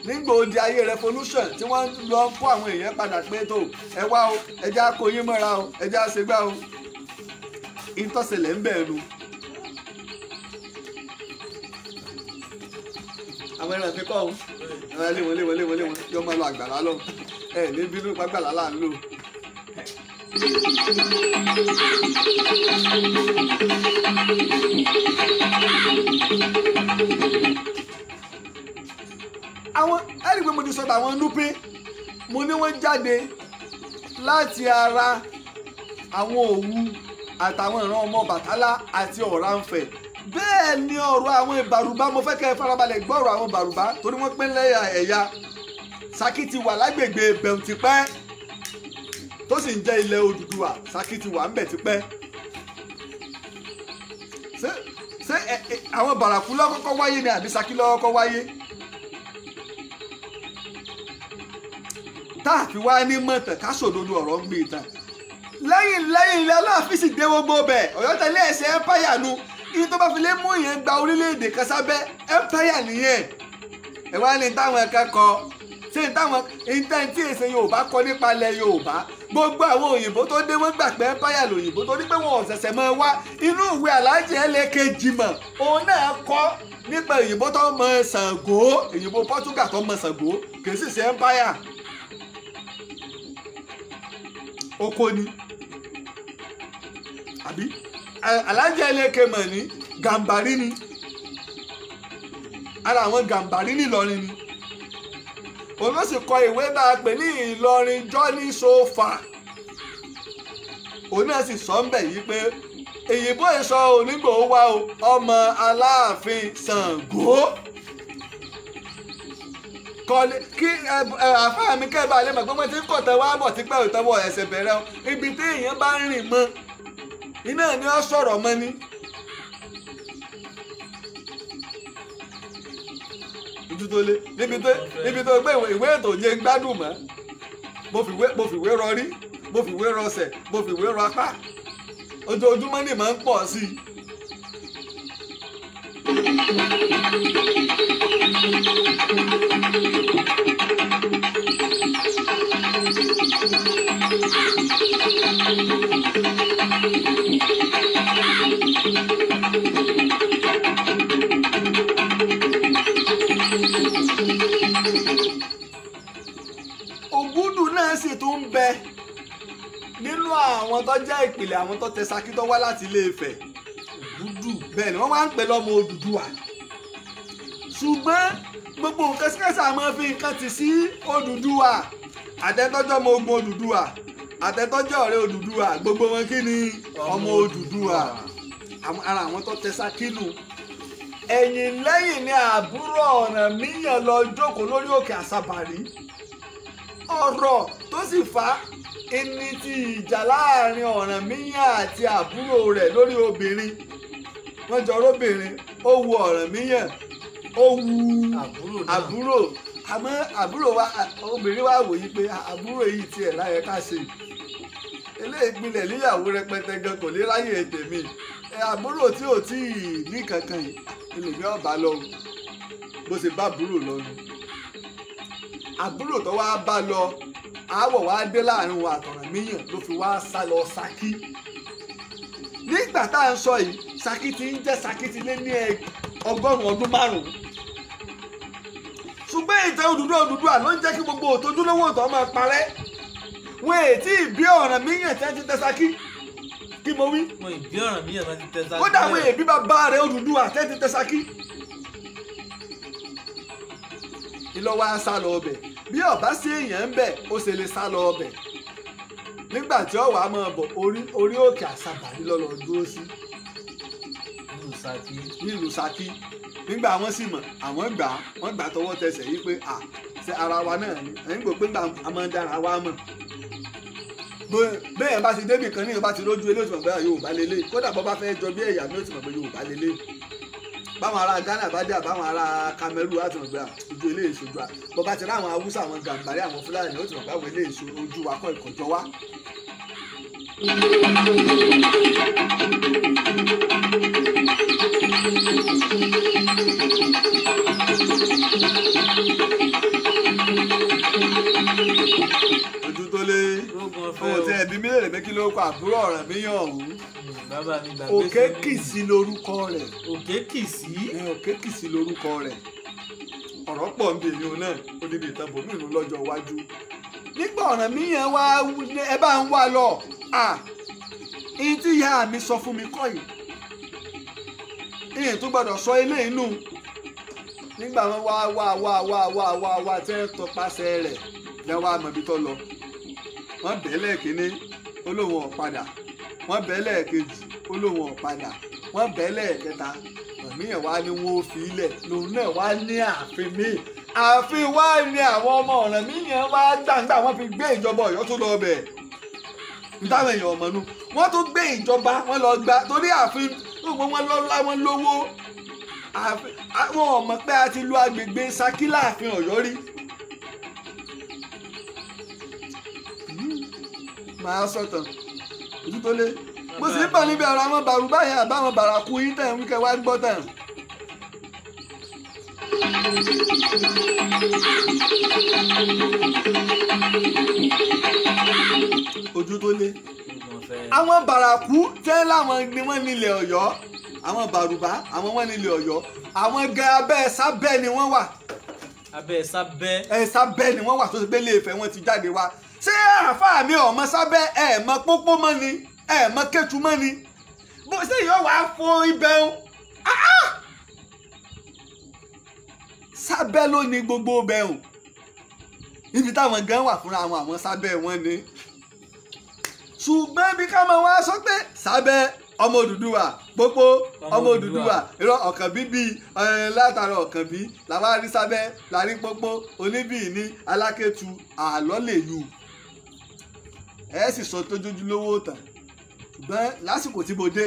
nígbà òde ayé revolution tí wọ́n lọ kó àwọn èèyàn padà pé tó ẹ wá o ẹjẹ́ á kó yín mọ́ra o ẹjẹ́ á ṣe gbá o ìtọ́sẹ̀lẹ̀ ń bẹ̀rù. àwọn ẹran fi kọ́ o léwọ̀n yọ máa lọ àgbàlá lọ ẹ ní bínú pàgbàlá là ń lò. àwọn ẹ̀rí pé mo ti sọ̀tà àwọn Núpé mo ní wọ́n jáde láti ara àwọn Òwu àtàwọn ìran ọmọ Bàtálá àti Ọ̀rànfẹ̀ bẹ́ẹ̀ ni ọ̀rọ̀ àwọn Ìbàrùbá mo fẹ́ kẹ́ ẹ farabalẹ̀ gbọ́ ọ̀rọ̀ àwọn Ìbàrùbá torí wọ́n pín lẹ́yà ẹ̀yà Ṣakí ti wà lágbègbè bẹ̀rù tipẹ́ tó sì ń jẹ́ ilẹ̀ Odùduwà Ṣakí ti wà ń bẹ̀ tipẹ́ ṣé àwọn Bàràkú ló kọ́kọ́ wáyé ni àbí Ṣakí ló kọ́kọ́ wáyé tá a fi wá ní mọ̀tàn ká sòdodo ọ̀rọ̀ ń gbé tán lẹ́yìn ilẹ̀ Aláàfin sì dé gbogbo bẹ̀ Ọ̀yọ́ tẹ̀lé ẹ̀sẹ̀ empire nu ibi tó bá fi lé mú yẹn gba orílẹ̀-èdè kan sábẹ́ empire nìyẹn ẹ wá ní táwọn akẹ́kọ̀ọ́ ṣé táwọn intẹ́ntì èsè Yorùbá kọ nípa ilẹ̀ Yorùbá gbogbo àwọn òyìnbó tó dé wọ́n gbà pé empire lòyìnbó torí pé wọn ò ṣẹ̀ṣẹ̀ mọ́ wá inú ìwé Aláàjì Ẹlẹ́kejì mọ̀ òun náà kọ́ nípa òyìnbó tó mọ Ṣàngó òyìnbó Portugal tó mọ Ṣàngó kì í sì ṣe empire oko ni àbí Aláàjì Ẹlẹ́kẹ̀ mọ̀ ní Gàmbàrí ni ara àwọn Gàmbàrí ní Ìlọrin ni òun ló sì kọ ìwé bá a pè ní Ìlọrin journey so far òun náà sì sọ ń bẹ̀ yìí pé èyìnbó ìsọ onígbò wá o ọmọ Aláàfin Ṣàngó kọ́lé kí àfáà mi kẹ́ ẹ bá lè mọ̀ pé wọ́n ti ń kọ̀tẹ́ wá bọ̀ tipẹ́ òtẹ́wọ̀ ẹ̀sẹ̀ bẹ̀rẹ̀ o ibi tí èèyàn bá ń rìn mọ́ iná ni ó sọ̀rọ̀ mọ́ ni. ojú tó lé níbi tó gbé ìwé ètò yẹn gbádùn mọ́ mo fìwé rọrí mo fìwé rọsẹ̀ mo fìwé rọ apá ojoojúmọ́ ni màá ń pọ̀ sí i. Ògúndù náà sì tún ń bẹ nínú àwọn tó jẹ́ ìpìlẹ̀ àwọn tó tẹ Ṣakí tó wá láti Ilé-Ifẹ̀ Ògúndù bẹ́ẹ̀ ni wọ́n máa ń pè lọ́mọ Odùduwà ṣùgbọ́n gbogbo nǹkan síkẹ́sà máa fi nǹkan tì sí Odùduwà àtẹ́tọ́jọ́ ọmọ ogun Odùduwà àtẹ́tọ́jọ́ ọ̀rẹ́ Odùduwà gbogbo wọn kí ni ọmọ Odùduwà ara àwọn tó tẹ Ṣakí nù. ẹ̀yìn lẹ́yìn ni àbúrò Ọ̀rànmíyàn lọ jókòó lórí òkè Àṣàbàrí ọ̀rọ̀ tó sì fà á ẹni tí ìjà láàrin Ọ̀rànmíyàn àti àbúrò rẹ̀ lórí obìnrin wọ́n jọ róbìnrin ó wu Ọ̀rànmíyàn ó wu àbúrò àmọ́ àbúrò wa obìnrin wa wòye pé àbúrò yìí tiẹ̀ láyẹ ká ṣe eléyìí gbilẹ̀ níyàwó rẹpẹtẹ gan kò lè ráyè tèmi àbúrò tí ò tí ì ní kankan yìí ilé ọba lọ bó ṣe bá àbúrò lọ ni àbúrò tó wá bá lọ àwọ̀ wá dé láàrin wa àtọ̀rànmíyàn ló fi wá sá lọ Ṣakí nígbà tá à ń sọ yìí Ṣakí ti ń jẹ́ Ṣakí ti lé ní 100 ọdún 5 ṣùgbọ́n ìtàn Odùduwà ló ń jẹ́ kí gbogbo òtójúlówó ìtàn máa parẹ́ wọn ètí ìbí Ọ̀rànmíyàn tí wọ́n ti tẹ Ṣakí kí mo wí. wọn ìbí Ọ̀rànmíyàn náà ti tẹ Ṣakí. kódà àwọn èbí bàbá rẹ̀ Odùduwà àtẹ́tí tẹ Ṣakí. ìlọ́wọ́ á sá lọ ọbẹ̀ bí ọ̀bá sí èèyàn ń bẹ̀ ó ṣe lè sá lọ ọbẹ̀ nígbà tí ọ̀wà máa bọ̀ orí òkè àṣàbà nílọ́lọ́ dúró sí nílùú Ṣakí nígbà wọ́n sì mọ̀ àwọn wọ́n gbà tọwọ́ tẹsẹ̀ yìí pé ṣe ara wa náà ni ẹ̀yìn gbọ́ pé a máa ń dára wa mọ̀ bẹ́ẹ̀ bá ti débì kan ní ìbá ti lójú ilé òtún ọ̀gbẹ́ Yorùbá lélẹ̀ kódà bọ́ bá fẹ́ jọ bí ẹ̀yà mi ó ti mọ̀ pé Yorùbá lélẹ̀ báwọn ará Ghana bá dé àbáwọn ará Cameroon láti mọ̀ pé ojú ilé ìṣojú à bọ́ bá ti rí àwọn Haúsá àwọn Gàmbàrí àwọn Fúlàní ó ti mọ̀ pé àwọn ilé ìṣojú ojú wa kọ́ ìkọ̀jọ́ wa. ojú tó lé ohun tí ẹbí mi lè rè pé kí ló kọ àbúrò Ọ̀rànmíyàn ọ̀hún. Òkèkìsí lorúkọ rẹ̀. Òkèkìsí lorúkọ rẹ̀. ọ̀rọ̀ pọ̀ ń bè ní o náà ó débi ìtàn bòmí ìlú lọ́jọ́ iwájú. nígbà Ọ̀rànmíyàn wá ẹ bá ń wá lọ ìyìn tí ìyá mi sọ fún mi kọ́ yìí ìyìn tó gbọ́dọ̀ sọ ilé inú nígbà wọn wá tí ẹ tọpasẹ̀ rẹ̀ lẹ́wọ́ àmọ́bí tó lọ wọ́n bẹ̀ẹ́ lẹ́ẹ̀kínní olóhùn ọ̀padà wọ́n bẹ̀ẹ́ lẹ́ẹ̀kejì olóhùn ọ̀padà wọ́n bẹ̀ẹ́ lẹ́ẹ̀kẹta Ọ̀rànmíyàn wá ní wọ́n fi ilẹ̀ lòun náà wá ní ààfin míì ààfin wá ní àwọn ọmọ Ọ̀rànmíyàn wá gbàǹgbà wọ́n fi gbé ìjọba Ọ̀yọ́ tó lọ bẹ̀ nítawọn èèyàn ọmọ nù wọ́n tó gbé ìjọba wọ́n lọ gbà torí ààfin gbogbo wọn lọ́lá wọn lówó àwọn ọmọ pé a ti lo agbègbè Ṣakí láàfin Ọ̀yọ́ rí. màá sọ̀tàn ojú tó lé mo sì ń bọ̀ níbi ọ̀rọ̀ àwọn bàrúbá yẹn àbáwọn bàràkú yín tẹ̀ ń wíkẹ́ wá gbọ́ tàn. ojú tó lé àwọn bàràkú tẹ́ láwọn ni wọ́n nílẹ̀ Ọ̀yọ́ àwọn bàrúbá àwọn wọ́n nílẹ̀ Ọ̀yọ́ àwọn gan abẹ́ sábẹ́ ni wọ́n wà. abẹ́ sábẹ́. sábẹ́ ni wọ́n wà tó ti gbé Ilé-Ifẹ̀ wọn ti jáde wá ṣé àáfàá mi ọmọ sábẹ́ ẹ̀ mọ pópó mọ́ ni ẹ̀ mọ kẹ́tù mọ́ ni bó ṣe yọ wá fún ibẹ̀ o sábẹ́ ló ní gbogbo ibẹ̀ o níbi táwọn gan wà fúnra àwọn sábẹ́ wọn ni ṣùgbọ́n bí ká máa wá sọ pé sábẹ́ ọmọ Odùduwà pópó ọmọ Odùduwà irọ́ ọ̀kàn bíbí látara ọ̀kàn bí làwọn arí sábẹ́ lárí pópó oníbì ní alákẹ́tù àlọ́ lè yù ẹ sì sọ tó jójúlówó tàn ṣùgbọ́n lásìkò tí mo dé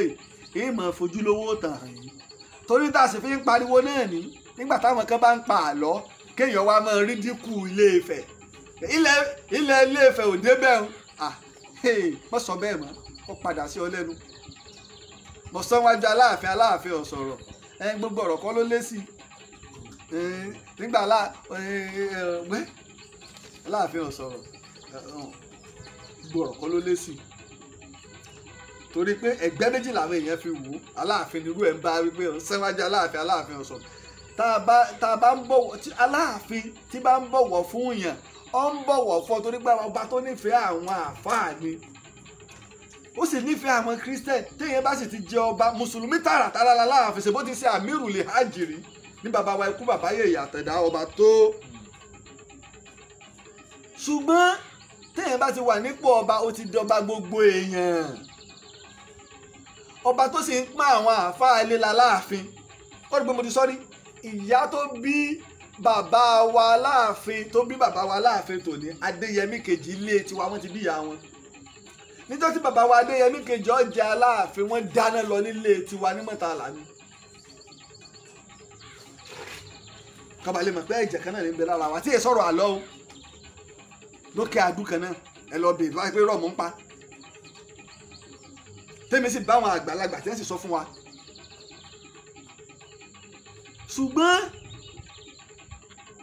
yìí máa fojúlówó tàn hàn yìí torí tá a sì fi ń pariwo náà ní nígbà táwọn kan bá ń pa àlọ́ kéèyàn wá máa rí dínkù Ilé-Ifẹ̀ ilẹ̀ Ilé-Ifẹ̀ ò débẹ̀ mo sọ bẹ́ẹ̀ mọ́ ó padà sí ọ lẹ́nu mo sọ wájú Aláàfin ọ̀sọ̀rọ̀ gbogbo ọ̀rọ̀ kọ́ ló lé sí nígbà Aláàfin ọ̀sọ̀rọ̀ gbogbo ọ̀rọ̀ kọ́ ló lé sí torí pé ẹgbẹ́ méjì làwọn èèyàn fi wò Aláàfin nírú ẹ̀ ń bá wípé sẹ́wájú Aláàfin ọ̀sọ̀rọ̀ tá a bá ń bọ̀wọ̀ tí Aláàfin tí bá ń bọ̀wọ̀ fún yàn ó ń bọ̀wọ̀ fún torí pé ọba tó nífẹ̀ẹ́ àwọn àfáà ni ó sì nífẹ̀ẹ́ àwọn Christian téèyàn bá sì ti jẹ ọba mùsùlùmí tààràtàrà Aláàfin ṣe bó ti ṣe àmírù lè hájìrì ní bàbá wa ikú bàbá Yèyé Àtàndá ọba tó ṣùgbọ́n téèyàn bá ti wà nípò ọba ó ti dọba gbogbo èèyàn ọba tó sì ń pọ́n àwọn àáfàá ilé l'Aláàfin ó rí pé mo ti sọ rí ìyá tó bí bàbá wa Aláàfin tòní Adéyẹmí kejì ilé tiwa wọ́n ti bí ìyá wọn níjọ́ tí bàbá wa Adéyẹmí kejì ọjà Aláàfin wọ́n dáná lọ nílé tiwa ní Mọ̀tàlá ni kábàlẹ̀ mọ̀ pé ẹ̀jẹ̀ kan náà ní bẹ lára wa tí èso ọ̀rọ̀ àlọ́ o lókè àdúkan náà ẹ lọ bèèrè wáyé pé rọ̀mù ń pa tèmi sì bá àwọn àgbàlagbà tí wọ́n sì sọ fún wa ṣùgbọ́n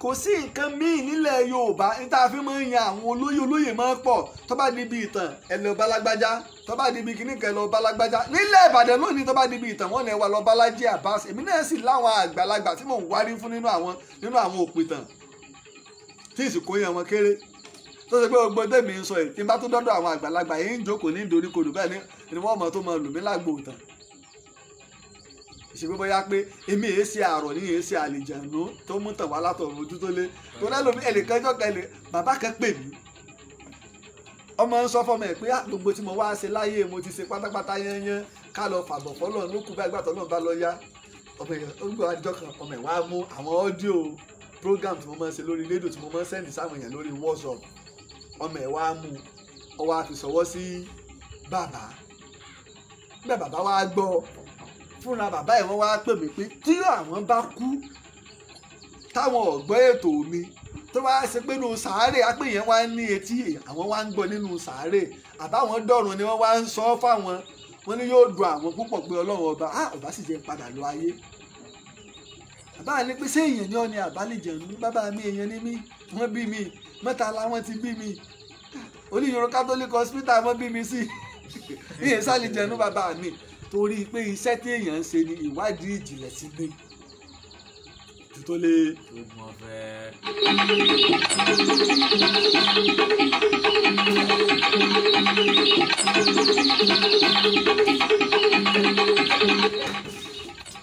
kò sí nǹkan míì nílẹ̀ Yorùbá níta fi máa ń yan àwọn olóyè máa ń pọ̀ tó bá di ibi ìtàn ẹ lọ bá lágbájá tó bá di ibi kíní kan ẹ lọ bá lágbájá nílẹ̀ Ìbàdàn lónìí tó bá di ibi ìtàn wọ́n ní ẹ wá lọ bá Lájí Abbas èmi náà sì láwọn àgbàlagbà tí mò ń wárí fún nínú àwọn òpìtàn tí ìsìnkú yẹn wọn kéré tó ṣe pé gbogbo tèmi ń sọ yìí tí n bá tó dọ́dọ̀ àwọn àgbàlagbà yìí ń jókòó ní ìdoríkodò bẹ́ẹ̀ ni wọ́n mọ̀ tó mọ̀ lù mí lágbo tán ìṣègbè bóyá pé èmi èé ṣe àrọ̀ ní èé ṣe àlìjànú tó mú tàn wá látọ̀run ojú tó lé tó lẹ́lòmí ẹnìkan ẹjọ́ kẹlẹ̀ bàbá kan pè mí ọmọ ń sọ fọmọ ẹ pé gbogbo tí mo wá ṣe láyé mo ti ṣe pátápátá yẹnyẹn ká lọ fàbọ̀ fọlọ́ ló kú bá ìgbàtọ̀ náà bá lọ yá ọmọ ẹ orúkọ àjọ kan ọmọ ẹ wá mú àwọn ọ́díò program tí mo máa ń ṣe lórí rédíò tí mo máa ń sẹ́ndì sáwọn èèyàn lórí WhatsApp ọmọ ẹ wá mú ọ wá fi ṣọwọ́ sí bàbá nígbà bàbá wá gbọ́ fúnra bàbá ẹ̀ wọ́n wá pè mí pé tí àwọn bá kú táwọn ọ̀gbọ́ ètò mi tó bá ṣe pé nínú sàárè apẹ̀yẹn wá ní etí àwọn wá ń gbọ́ nínú sàárè àbáwọn dọ̀run ni wọ́n wá ń sọ fáwọn wọn ni yóò dùn àwọn púpọ̀ pé ọlọ́run ọba sì jẹ́ padà lọ ayé bàbá ní pé ṣé èèyàn ni ọ ni àbálẹ̀jẹ̀nu bàbá mi èèyàn ni mí wọ́n bí mi mẹ́ta làwọn ti bí mi oníyòrò Catholic hospital wọ́n bí mi sí ìyẹn sálẹ̀jẹ̀nu bàbá mi torí pé iṣẹ́ tí èèyàn ń ṣe ni ìwádìí ìjìnlẹ̀ sí ní tó lé ogun ọ̀fẹ́.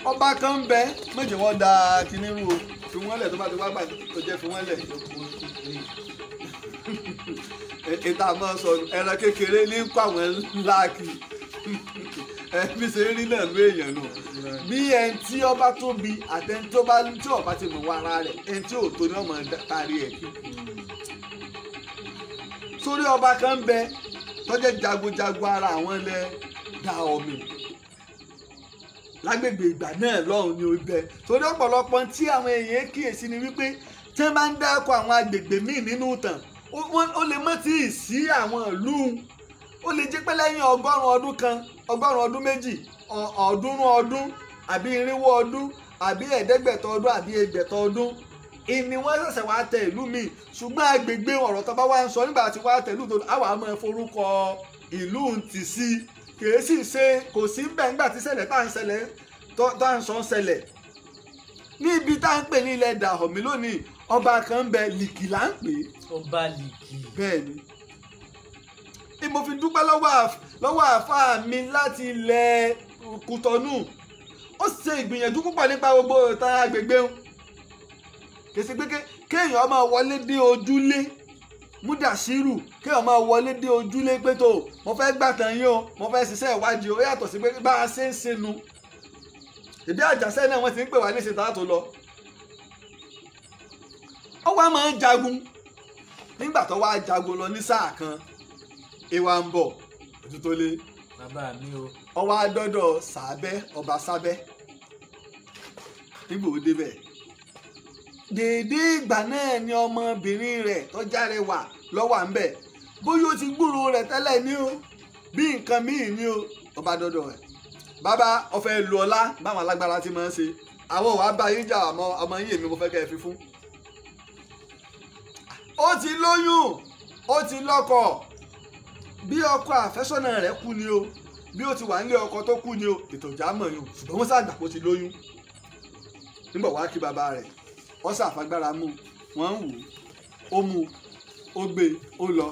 ọba kan ń bẹ méjì wọn da kinní rú o fi wọn lẹ tó bá ti wá gbà tó jẹ fi wọn lẹ ètò àmọ́ sọ ẹran kékeré ní kó àwọn ńlá kì bí ṣe rí náà ló èèyàn nù bí ẹni tí ọba tóbi àtẹni tó bá tí ọba ti mọ̀ wá ara rẹ̀ ẹni tí ò tó ní ọmọ tari ẹ̀ kí. sórí ọba kan ń bẹ tọ́jẹ́ jagunjagun ara àwọn ilẹ̀ Dahomey lágbègbè ìgbà náà lọ́hùn ni ó bẹ torí ọ̀pọ̀lọpọ̀ tí àwọn èèyàn kíyèsí ni wípé tí wọ́n bá ń dáko àwọn agbègbè míì nínú ìtàn ó lè mọ́ tí ì sí àwọn ìlú ó lè jẹ́ pé lẹ́yìn ọgọ́rùn-ún ọdún kan ọgọ́rùn-ún ọdún méjì ọ̀ọ́dúnrún ọdún àbí irinwó ọdún àbí ẹ̀ẹ́dẹ́gbẹ̀tọ̀ ọdún àbí ẹgbẹ̀tọ̀ ọdún ìní wọ́n ṣẹ̀ṣẹ̀ wá tẹ ìlú mi ṣùgbọ́n agbègbè ọ̀rọ̀ tó bá wá ń sọ nígbà tí wọ́n á tẹ ìlú tó àwọn àmọ́ forúkọ ìlú ti sí kìí sì ṣe kò sí bẹ́ẹ̀ nígbà tí ṣẹlẹ̀ tá à ń ṣẹlẹ̀ tó à ń sọ ń ṣẹlẹ̀ ní ibi tá à ń pè ní ilẹ̀ Dahomey lónìí ọba kan ń bẹ Lìkì là ń pè é. ọba Lìkì. bẹ́ẹ̀ ni mo fi dúpẹ́ lọ́wọ́ àáfàá mi láti ilẹ̀ Kútọ́nù ó ṣe ìgbìyànjú púpọ̀ nípa gbogbo ìtàn agbègbè wọn kèsì pé kéèyàn máa wọlé dé ojúlé Múdàṣírù kéèyàn máa wọlé dé ojúlé pé tó mo fẹ́ gbàtàn yín o mo fẹ́ ṣiṣẹ́ ìwádìí o ó yàtọ̀ sí pé bá a ṣe ń ṣẹnu ìdí àjàṣẹ́ náà wọ́n ti ń pè wá ní ìṣètò àtò lọ ó wá máa ń jagun nígbà tó wá jagun lọ ní sáà kan ìwà ń bọ̀ ojú tó lé bàbá mi o ọwọ́ adọ́dọ̀ Sàbẹ́ ọba Sábẹ́ nígbà ó débẹ̀ dèédé ìgbà náà ni ọmọbìnrin rẹ̀ tó járe wà lọ́wọ́ à ń bẹ̀ bóyá ó ti gbúrò rẹ̀ tẹ́lẹ̀ ní o bí nǹkan míì ní o ọba dọ́dọ̀ rẹ̀ bàbá ọfẹ́ lu ọlá báwọn alágbára ti máa ń ṣe àwọn òwà bá yín jà ọmọ yín èmi mo fẹ́ kẹ́ ẹ fi fún ó ti lóyún ó ti lọ́kọ bí ọkọ àfẹ́sọ́nà rẹ̀ kú ni o bí ó ti wà nílé ọkọ tó kú ni o ètò ìjà mọ̀ yìí ṣùgbọ́n wọ́n ṣàgbà kó ti lóyún nígbà wá kí bàbá rẹ̀ wọ́n ṣàfagbára mú wọ́n ń wò ó mú ó gbé ó lọ.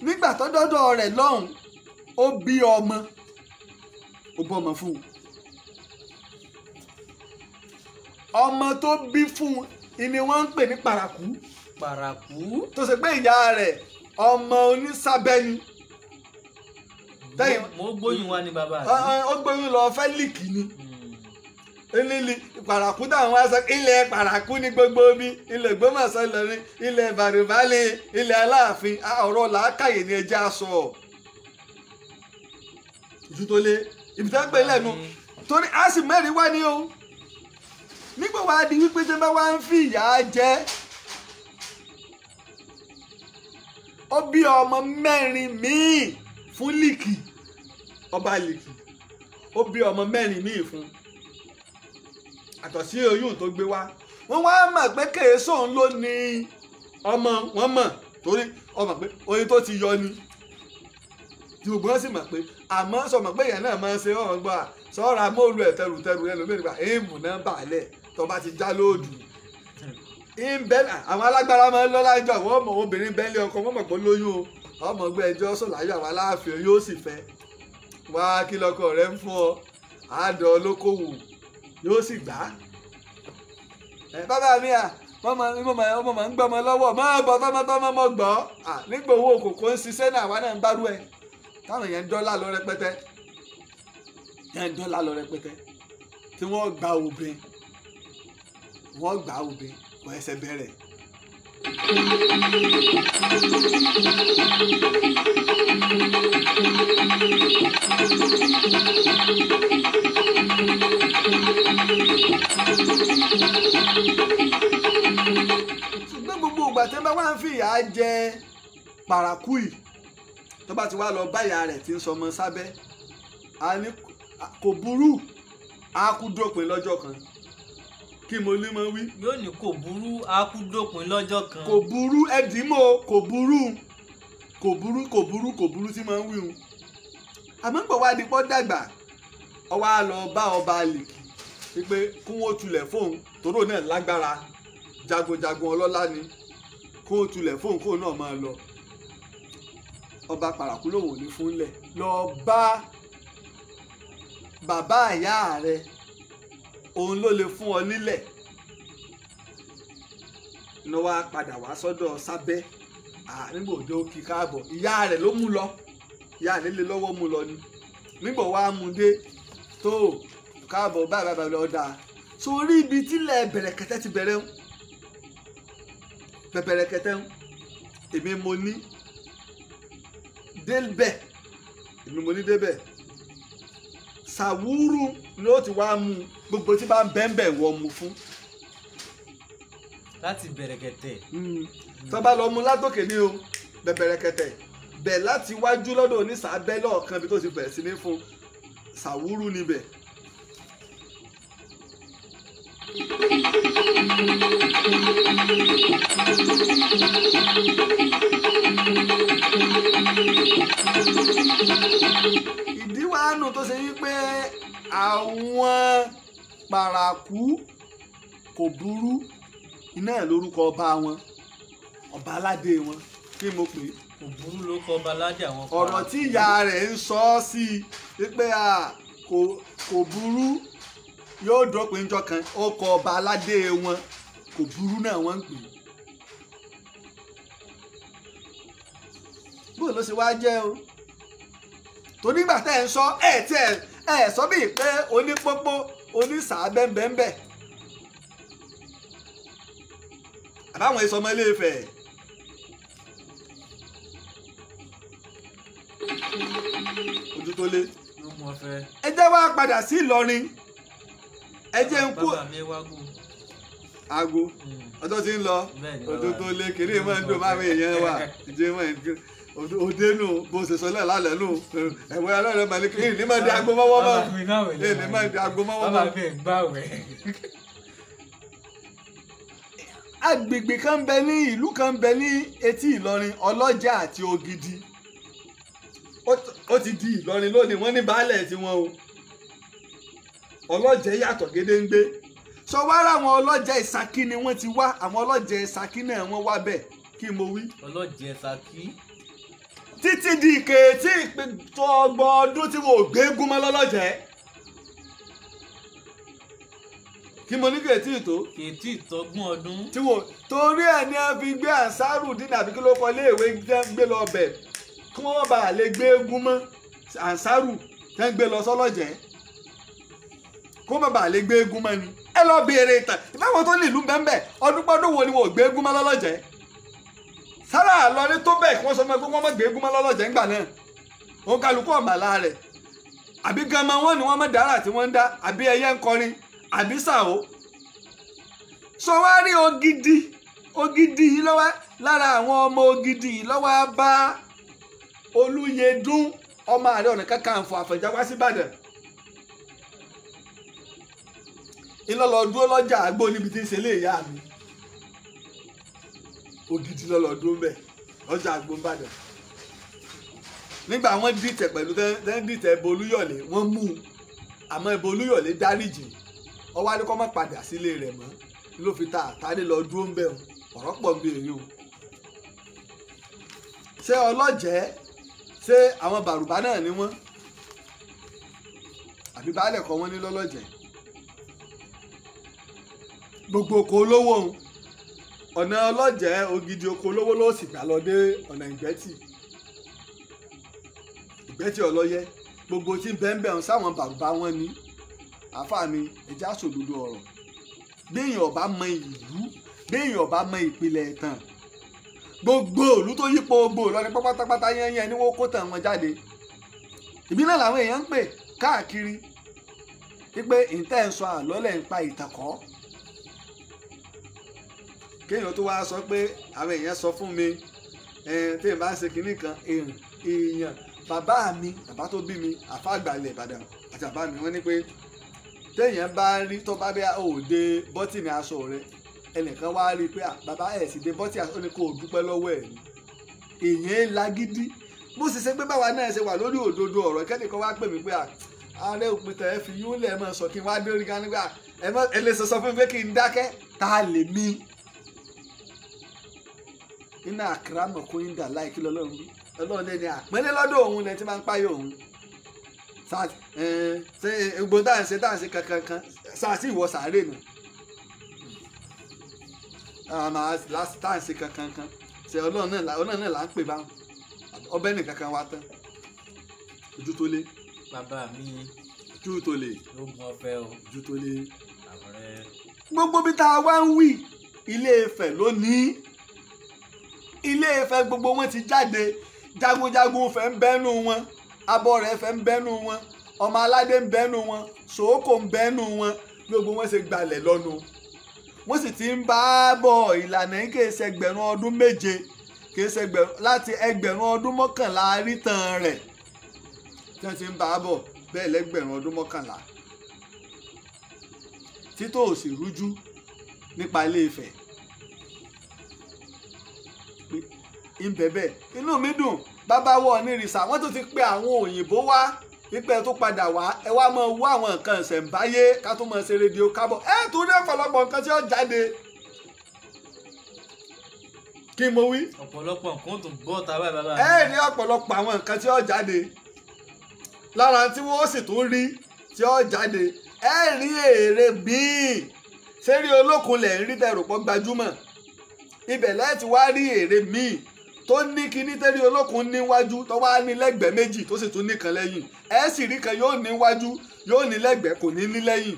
nígbà tó dọ́dọ̀ rẹ̀ lọ́hùn ó bí ọmọ ó bọ́mọ fún un ọmọ tó bí fún un ni wọ́n ń pè ní Paraku. Paraku. tó ṣe pé ìyá rẹ̀ ọmọ onísàbẹ́ni. mo gbóyún wá ní bàbá rẹ. ó gbóyún lọ Fẹ́líkì ni. ilé Paraku táwọn aṣọ ilẹ̀ Paraku ní gbogbo bí ilẹ̀ Ògbómọ̀ṣọ́ Ìlọrin ilẹ̀ Bàrìbálẹ̀ ilẹ̀ Aláàfin ọ̀rọ̀ làákàyè ni ẹja sọ. ìtútólé ibi tí wọ́n gbé lẹ́nu torí a sì mẹ́rin wá ní o nígbà wàá di wípé tí wọ́n wá ń fi ìyà jẹ ó bí ọmọ mẹ́rin míì fún Lìkì ọba Lìkì ó bí ọmọ mẹ́rin míì fún àtọ̀ sí oyún tó gbé wá wọ́n wá mọ̀ pé kèésò ń lò ní ọmọ wọn mọ̀ torí ọmọ pé oyin tó ti yọ ni tí gbogbo wọn sì mọ̀ pé àmọ́ sọ mọ̀ pé èèyàn náà máa ń ṣe ọ̀rọ̀ gbọ́ sọ́ra móòlù ẹ̀ tẹrùtẹrù ẹ̀ lómi nígbà èèmù náà bà lẹ̀ tó bá ti já lóòdù àwọn alágbára máa ń lọ lájọ àwọn ọmọ obìnrin bẹ́ẹ̀lì ọkọ wọn mọ̀ pé lóyún o ọmọ ọgbẹ́ ẹjọ́ sùn láyọ̀ àwọn aláàfin yóò sì fẹ́ wá kí lọkọ rẹ ń fún ọ àádọ́ olókòwò yóò sì gbà á. bàbá mi ọmọ ń gbọmọ lọ́wọ́ mọ́ bọ́ tọ́mọtọ́mọ mọ́ gbọ́ nígbà owó kòkó ń ṣiṣẹ́ náà àwa náà ń bárú ẹ̀ táwọn yẹn ń dọ́là lọ rẹpẹtẹ tí wọ́n gba obìnrin kò ẹsẹ̀ bẹ̀rẹ̀. ṣùgbọ́n gbogbo ìgbà tí wọ́n bá wá ń fìyà jẹ pàràkù yìí tó bá ti wá lọ báyà rẹ̀ tí ń sọmọ sábẹ́ kò burú á kú dópin lọ́jọ́ kan kí mo ní mo wí. yóò ní kò burú á kú dópin lọ́jọ́ kan. kò burú ẹ̀dínmọ̀ kò burú tí mo ń wí hun. àmọ́ ń bọ̀ wá di pọ́ dàgbà ọwọ́ á lọ bá ọba àlèkì wípé kí wọ́n tulẹ̀ fóun tòró náà lágbára jagunjagun ọlọ́lá ni kí wọ́n tulẹ̀ fóun kóun náà máa lọ. ọba pàràkú lòun ò ní fúnlẹ̀ lọ bá bàbá ìyá rẹ̀ òun ló lè fún ọ nílẹ̀ ní wàá padà wá sọ́dọ̀ sábẹ́ nígbà òjò kí káàbọ̀ ìyá rẹ̀ ló mú lọ ìyá rẹ̀ lé lọ́wọ́ mú lọ ni nígbà wàá mú dé tó káàbọ̀ báyìí lọ́ọ́ dáa sórí ibi tílẹ̀ bẹ̀rẹ̀kẹ̀tẹ̀ ti bẹ̀rẹ̀ bẹ̀rẹ̀kẹ̀tẹ̀ èmi mo ní débẹ̀ sàwúrú ni ó ti wá mú gbogbo tí bá ń bẹ́ẹ̀ wọ mu fún. láti bẹ̀rẹ̀kẹ̀tẹ̀. tó bá lọ mú látòkè ní o bẹ̀rẹ̀kẹ̀tẹ̀ bẹ̀ láti wájú lọ́dọ̀ onísàábẹ́ lọ́ọ̀kan bí tó ti bẹ̀rẹ̀ sí ní fún sàwúrú níbẹ̀. ìdíwàánu tó ṣe wípé àwọn pàràkú kò burú iná ẹ̀ lórúkọ ọba wọn ọba aládé wọn kí mo pè é. kò burú ló kọ ọba aládé àwọn pàràkú. ọ̀rọ̀ tí ìyá rẹ̀ ń sọ ọ́ sí i wípé kò burú yóò dópin níjọ́ kan ó kọ ọba aládé wọn kò burú náà wọ́n ń pè é. bó ló ṣe wá jẹ́ o tó nígbà tẹ́ ẹ̀ ń sọ ẹ̀ sọ bíi pé onípópó onísàábẹ́ńbẹ́ńbẹ́ àbáwọn èso ọmọ Ilé-Ifẹ̀ ojú tó lé ẹ jẹ́ wá padà sí Ìlọrin ẹ jẹ́ ń kú aago ọjọ́ tí ń lọ ojú tó lé kiri máa ń dùn máa ń èèyàn wà ìjẹ́ máa ń òde nù bó ṣe sọ lálẹ́ nù ẹ̀wọ̀n alẹ́ máa ní kí ní máa di aago mọ́wọ́ mọ́ ní máa di aago mọ́wọ́ mọ́. agbègbè kan bẹ ní ìlú kan bẹ ní etí Ìlọrin Ọlọ́jà àti Ògidì ó ti di Ìlọrin lónìí wọ́n ní baálẹ̀ tí wọ́n o Ọlọ́jà yàtọ̀ gédéǹgbé sọ wá ra àwọn Ọlọ́jà Ìsàkí ni wọ́n ti wá àwọn Ọlọ́jà Ìsàkí náà wọ́n wá bẹ̀ kí mo wí. Ọlọ́jà Ìsàkí. títí di ìkèétí tó ọgbọ̀n ọdún tí mo gbé eégún mọ́ lọ́lọ́jẹ́ kí mo ní kèétí tó. kèétí ìtọ́gbọ̀n ọdún. tí mo torí ẹ̀ ní ẹ fi gbé ànsárù dínà àbí kí ló kọ iléèwé gbé lọ bẹ̀ kí wọ́n bá lè gbé eégún mọ́ ànsárù tẹ́ ń gbé lọ sọ́lọ́jẹ́ kó má bàa lè gbé eégún mọ́ ni ẹ lọ béèrè ìtàn ìbáwọn tó nílùú bẹ́ẹ̀ ọdún pọ́dún wo ni wọ́n gbé eégún mọ́ lọ́lọ́jẹ́ sára àlọ́rí tó bẹ́ẹ̀ kí wọ́n sọ fún ẹ pé wọ́n má gbé eégún mọ́ lọ́lọ́jẹ́ ńgbà náà òun kálukú ọ̀màlà rẹ̀ àbí gan-an wọn ni wọ́n má dára tí wọ́n ń dá àbí ẹyẹ ń kọrin àbí sàó sọ wá rí Ògidì yìí lọ́wọ́ lára àwọn ọmọ Ògidì yìí lọ́wọ́ bá Olúyẹdùn ọmọ Ààrẹ Ọ̀nà Kakanfò Àfọ̀njá wá sí Ìbàdàn ìlọlọ dúró lọ́jà àgbò níbi tí ń ṣe lé ìyá mi Ògidì lọlọ dúró mbẹ lọ́jà àgbò Ìbàdàn nígbà wọ́n dìtẹ̀ pẹ̀lú dìtẹ̀ ẹbọ Olúyọ̀lé wọ́n mú un àmọ́ ẹbọ Olúyọ̀lé dáríjì ọwọ́ adékọ́ má padà sílé rẹ̀ mọ́ ló fi ta àtàrí lọ dúró ń bẹ̀ ọ̀rọ̀ pọ̀ ń bí èyí o. ṣé ọlọ́jẹ́ ṣé àwọn bàrùbá náà ni wọ́n àbí baálẹ̀ kọ́ wọ́n ní lọ́lọ́jẹ́ gbogbo oko olówó òun ọ̀nà ọlọ́jẹ́ ògidì oko olówó ló sì gbà lọ dé ọ̀nà ìgbẹ́tì ọlọ́yẹ gbogbo tí bẹ́ẹ̀nbẹ́ẹ̀ sáwọn bàrùbá wọn ní àáfàá mi ẹja sòdodo ọ̀rọ̀ béèyàn ọba mọ ìlú béèyàn ọba mọ ìpìlẹ̀ ìtàn gbogbo òlú tó yípo gbò lọ́ni pátápátá yẹn ni wọ́n kó tàn wọn jáde ìbílẹ̀ làwọn èèyàn ń pè káàkiri wípé ìtẹ́ ń sọ àlọ́lẹ̀ ń pa ìtàkọ́ kéèyàn tó wá sọ pé àwọn èèyàn sọ fún mi tí n bá ń ṣe kinní kan èèyàn bàbá mi bàbá tó bí mi àfàgbàlẹ̀ Ìbàdàn àti bàbá mi wọ́n ní pé téèyàn bá rí tó bá bẹ́ òde bọ́tìnì aṣọ rẹ ẹnìkan wá rí i pé bàbá ẹ̀ sì dé bọ́tìnì aṣọ ní kó o dúpẹ́ lọ́wọ́ ẹ̀ ni èèyàn lágídí bó ṣe ṣe pé báwa náà ṣe wà lórí òdodo ọ̀rọ̀ kẹ́nìkan wá pè mí pé ààrẹ òpìtàn ẹ fi yún lẹ̀ mọ́ sọ kí n wá dé orí kan nígbà ẹ lè sọ fún mi pé kí n dákẹ́ tá a lè mí iná àkàràmọ̀ kó ń dà láì kí lọ́lọ́run rí ọlọ́run lẹ́ni àpẹ́lẹ́ lọ́dọ̀ òun lẹ́ni tí máa ń páyọ̀ òun ṣe egbò tá à ń ṣe kankan ṣáàṣì ìwọ sàárè nù tá à ń ṣe kankan ṣe ọlọ́run náà là ń pè bá ọbẹ̀ nìkan kan wá tán ojú tó lé. bàbá mi ojú tó lé. lóògùn ọ̀fẹ́ o. ojú tó lé. àbúrẹ́. gbogbo bí tá a wá ń wí Ilé Ifẹ̀ lónìí Ilé Ifẹ̀ gbogbo wọn ti jáde jagunjagun fẹ́ ń bẹ́nu wọn abọ́rẹ̀ fẹ́ ń bẹ́nu wọn ọmọ aládé ń bẹ́nu wọn sòókò ń bẹ́nu wọn gbogbo wọn ṣe gbalẹ̀ lọ́nu wọ́n sì ti ń bá a bọ̀ ìlànà yìí kìí ṣe ẹgbẹ̀rún ọdún méje kìí ṣe láti ẹgbẹ̀rún ọdún mọ́kànlá rítàn rẹ̀ tí wọ́n ti ń bá a bọ̀ bẹ́ẹ̀ lẹ́gbẹ̀rún ọdún mọ́kànlá títò òsì rújú nípa Ilé Ifẹ̀ ìbẹ̀bẹ̀ inú mi dùn bàbá wọ ní ìrìsà wọ́n tún ti pe àwọn òyìnbó wá pípẹ́ tó padà wá ẹ wá máa wá àwọn nǹkan ìṣẹ̀ǹbáyé ká tó máa ṣe rédíò kábọ̀ ẹ tún ní ọ̀pọ̀lọpọ̀ nǹkan tí ó jáde kí mo wí. ọ̀pọ̀lọpọ̀ nǹkan tó bọ́ ta báyìí bàbá. ẹ ní ọ̀pọ̀lọpọ̀ àwọn nǹkan tí ó jáde lára tí wọ́n sì tún rí tí ó jáde ẹ rí èrè bíi sẹ́rí olókun lẹ̀ ń rí tẹ̀rù pọ̀ gbajúmọ̀ ibẹ̀ láti wá rí èrè míì tó ní kíní tẹ́rí olókun níwájú tó wá ní lẹ́gbẹ̀ẹ́ méjì tó sì tún nìkan lẹ́yìn ẹ sì rí kan yóò níwájú yóò ní lẹ́gbẹ̀ẹ́ kò ní ní lẹ́yìn.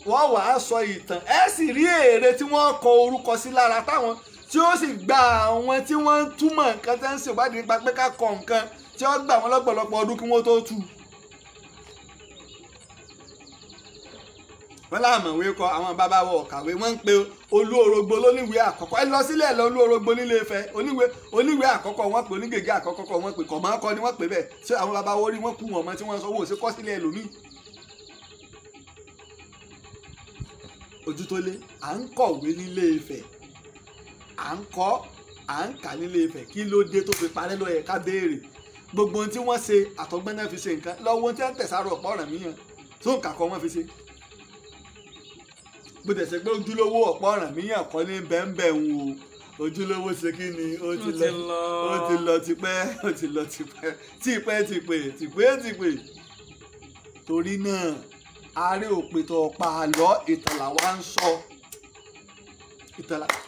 wọ́n wàá sọ ìtàn ẹ sì rí èrè tí wọ́n kọ orúkọ sí lára táwọn tí ó sì gba àwọn tí wọ́n ń túmọ̀ nǹkan tẹ́ ń ṣèwádìí nípa pé ká kọ nǹkan tí ó gbà wọ́n lọ́pọ̀lọpọ̀ ọdún kí wọ́n tó tú. wọ́n láàmọ̀wé kọ àwọn bàbá wọ ọ̀kàwé wọ́n ń pe Olúorogbo lóníwèé àkọ́kọ́ ẹ lọ sílẹ̀ lọ Olúorogbo nílé Ifẹ̀ oníwèé àkọ́kọ́ wọ́n pe onígègé àkọ́kọ́ wọ́n pe kọ̀mọ́kọ ni wọ́n pe bẹ́ẹ̀ ṣé àwọn bàbá wọ́n rí wọ́n kú wọn mọ́ tí wọ́n sọ wò ó ṣe kọ́ sílẹ̀ ẹlòmíì. ojú tó lé à ń kọ̀wé nílé Ifẹ̀ à ń kọ́ à ń kà nílé Ifẹ̀ kí ló dé tó fi parẹ́ ló yẹ ká béèrè gbogbo ohun tí wọ́n ṣe àtọ́gbọ́n náà fi ṣe nǹkan lọ́wọ́ tí wọ́n tẹ̀sáró ọ̀pọ̀ ọ̀ràn míyàn tó ń kàkọ́ wọn fi ṣe bó tẹ̀ ṣe pé ojúlówó ọ̀pọ̀ ọ̀ràn míyàn kọ́ ní bẹ́ẹ̀nbẹ́ẹ̀ ń wo ojúlówó ṣe kí ni ó ti lọ tipẹ́ torí náà ààrẹ òpètò ọ̀pá àlọ́ ìtàn làwa ń sọ ìtàn làwa